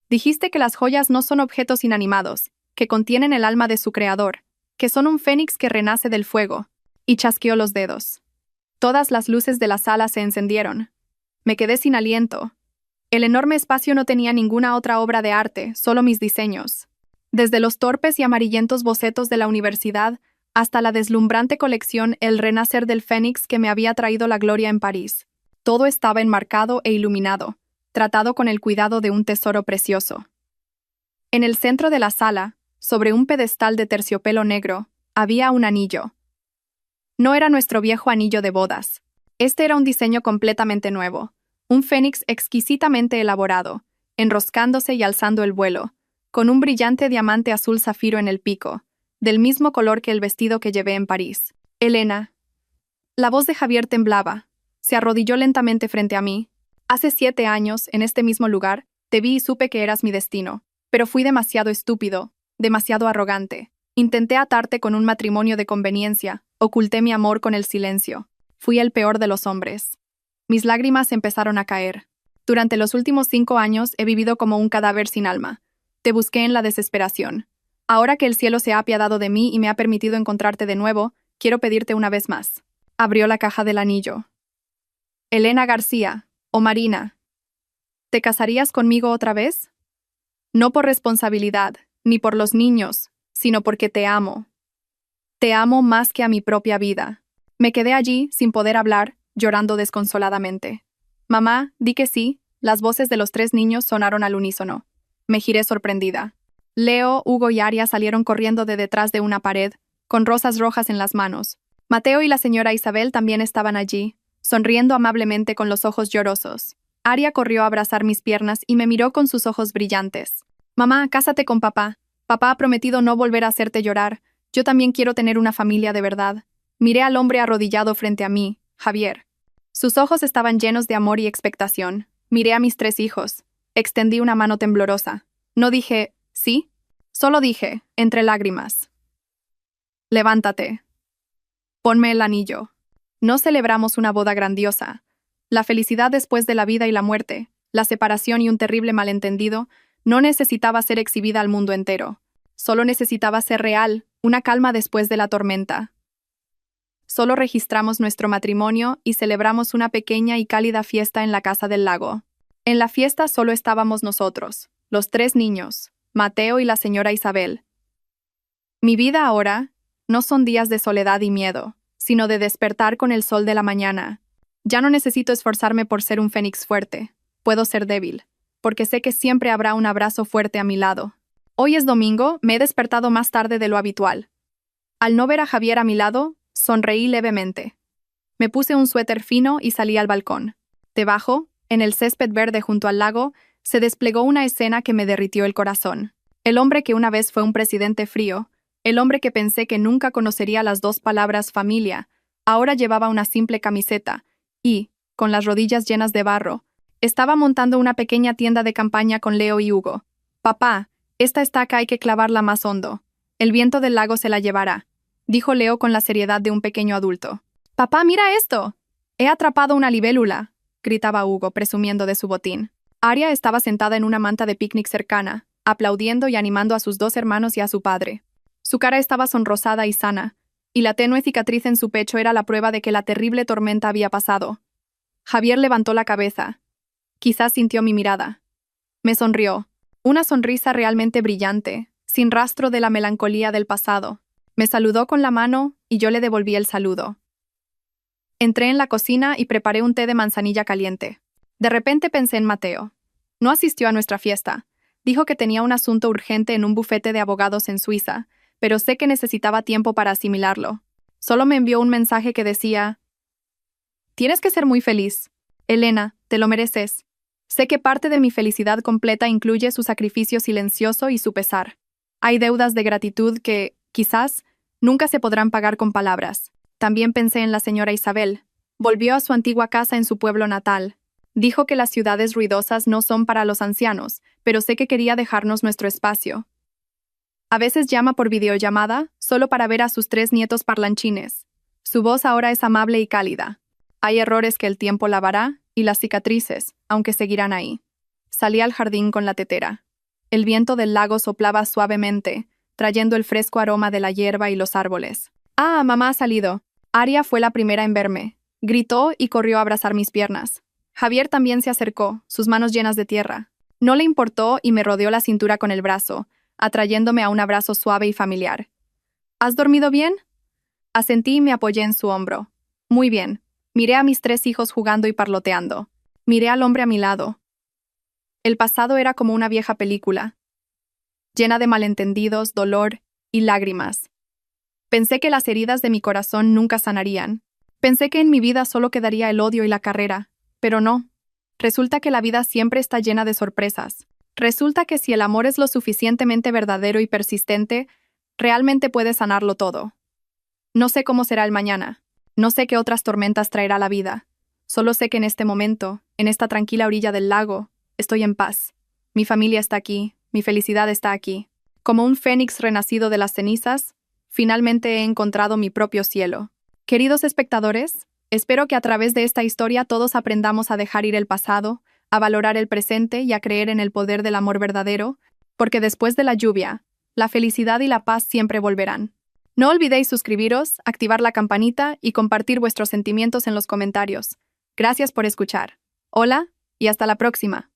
Dijiste que las joyas no son objetos inanimados, que contienen el alma de su creador, que son un fénix que renace del fuego, y chasqueó los dedos. Todas las luces de la sala se encendieron. Me quedé sin aliento. El enorme espacio no tenía ninguna otra obra de arte, solo mis diseños. Desde los torpes y amarillentos bocetos de la universidad hasta la deslumbrante colección El Renacer del Fénix que me había traído la gloria en París. Todo estaba enmarcado e iluminado, tratado con el cuidado de un tesoro precioso. En el centro de la sala, sobre un pedestal de terciopelo negro, había un anillo. No era nuestro viejo anillo de bodas. Este era un diseño completamente nuevo, un fénix exquisitamente elaborado, enroscándose y alzando el vuelo, con un brillante diamante azul zafiro en el pico, del mismo color que el vestido que llevé en París. Elena. La voz de Javier temblaba. Se arrodilló lentamente frente a mí. Hace 7 años, en este mismo lugar, te vi y supe que eras mi destino. Pero fui demasiado estúpido, demasiado arrogante. Intenté atarte con un matrimonio de conveniencia, oculté mi amor con el silencio. Fui el peor de los hombres. Mis lágrimas empezaron a caer. Durante los últimos 5 años he vivido como un cadáver sin alma. Te busqué en la desesperación. Ahora que el cielo se ha apiadado de mí y me ha permitido encontrarte de nuevo, quiero pedirte una vez más. Abrió la caja del anillo. Elena García, o Marina, ¿te casarías conmigo otra vez? No por responsabilidad, ni por los niños, sino porque te amo. Te amo más que a mi propia vida. Me quedé allí, sin poder hablar, llorando desconsoladamente. Mamá, di que sí. Las voces de los 3 niños sonaron al unísono. Me giré sorprendida. Leo, Hugo y Aria salieron corriendo de detrás de una pared, con rosas rojas en las manos. Mateo y la señora Isabel también estaban allí, sonriendo amablemente con los ojos llorosos. Aria corrió a abrazar mis piernas y me miró con sus ojos brillantes. Mamá, cásate con papá. Papá ha prometido no volver a hacerte llorar. Yo también quiero tener una familia de verdad. Miré al hombre arrodillado frente a mí, Javier. Sus ojos estaban llenos de amor y expectación. Miré a mis 3 hijos. Extendí una mano temblorosa. No dije, ¿sí? Solo dije, entre lágrimas. Levántate. Ponme el anillo. No celebramos una boda grandiosa. La felicidad después de la vida y la muerte, la separación y un terrible malentendido, no necesitaba ser exhibida al mundo entero. Solo necesitaba ser real, una calma después de la tormenta. Solo registramos nuestro matrimonio y celebramos una pequeña y cálida fiesta en la casa del lago. En la fiesta solo estábamos nosotros, los 3 niños, Mateo y la señora Isabel. Mi vida ahora no son días de soledad y miedo, sino de despertar con el sol de la mañana. Ya no necesito esforzarme por ser un fénix fuerte. Puedo ser débil, porque sé que siempre habrá un abrazo fuerte a mi lado. Hoy es domingo, me he despertado más tarde de lo habitual. Al no ver a Javier a mi lado, sonreí levemente. Me puse un suéter fino y salí al balcón. Debajo, en el césped verde junto al lago, se desplegó una escena que me derritió el corazón. El hombre que una vez fue un presidente frío, el hombre que pensé que nunca conocería las 2 palabras familia, ahora llevaba una simple camiseta y, con las rodillas llenas de barro, estaba montando una pequeña tienda de campaña con Leo y Hugo. Papá, esta estaca hay que clavarla más hondo. El viento del lago se la llevará, dijo Leo con la seriedad de un pequeño adulto. Papá, mira esto. He atrapado una libélula, gritaba Hugo, presumiendo de su botín. Aria estaba sentada en una manta de picnic cercana, aplaudiendo y animando a sus 2 hermanos y a su padre. Su cara estaba sonrosada y sana, y la tenue cicatriz en su pecho era la prueba de que la terrible tormenta había pasado. Javier levantó la cabeza. Quizás sintió mi mirada. Me sonrió. Una sonrisa realmente brillante, sin rastro de la melancolía del pasado. Me saludó con la mano y yo le devolví el saludo. Entré en la cocina y preparé un té de manzanilla caliente. De repente pensé en Mateo. No asistió a nuestra fiesta. Dijo que tenía un asunto urgente en un bufete de abogados en Suiza, pero sé que necesitaba tiempo para asimilarlo. Solo me envió un mensaje que decía: «Tienes que ser muy feliz. Elena, te lo mereces. Sé que parte de mi felicidad completa incluye su sacrificio silencioso y su pesar. Hay deudas de gratitud que, quizás, nunca se podrán pagar con palabras». También pensé en la señora Isabel. Volvió a su antigua casa en su pueblo natal. Dijo que las ciudades ruidosas no son para los ancianos, pero sé que quería dejarnos nuestro espacio. A veces llama por videollamada, solo para ver a sus 3 nietos parlanchines. Su voz ahora es amable y cálida. Hay errores que el tiempo lavará, y las cicatrices, aunque seguirán ahí. Salí al jardín con la tetera. El viento del lago soplaba suavemente, trayendo el fresco aroma de la hierba y los árboles. «Ah, mamá ha salido». Aria fue la primera en verme. Gritó y corrió a abrazar mis piernas. Javier también se acercó, sus manos llenas de tierra. No le importó y me rodeó la cintura con el brazo, atrayéndome a un abrazo suave y familiar. «¿Has dormido bien?» Asentí y me apoyé en su hombro. «Muy bien». Miré a mis 3 hijos jugando y parloteando. Miré al hombre a mi lado. El pasado era como una vieja película, llena de malentendidos, dolor y lágrimas. Pensé que las heridas de mi corazón nunca sanarían. Pensé que en mi vida solo quedaría el odio y la carrera, pero no. Resulta que la vida siempre está llena de sorpresas. Resulta que si el amor es lo suficientemente verdadero y persistente, realmente puede sanarlo todo. No sé cómo será el mañana. No sé qué otras tormentas traerá la vida. Solo sé que en este momento, en esta tranquila orilla del lago, estoy en paz. Mi familia está aquí, mi felicidad está aquí. Como un fénix renacido de las cenizas, finalmente he encontrado mi propio cielo. Queridos espectadores, espero que a través de esta historia todos aprendamos a dejar ir el pasado, a valorar el presente y a creer en el poder del amor verdadero, porque después de la lluvia, la felicidad y la paz siempre volverán. No olvidéis suscribiros, activar la campanita y compartir vuestros sentimientos en los comentarios. Gracias por escuchar. Hola y hasta la próxima.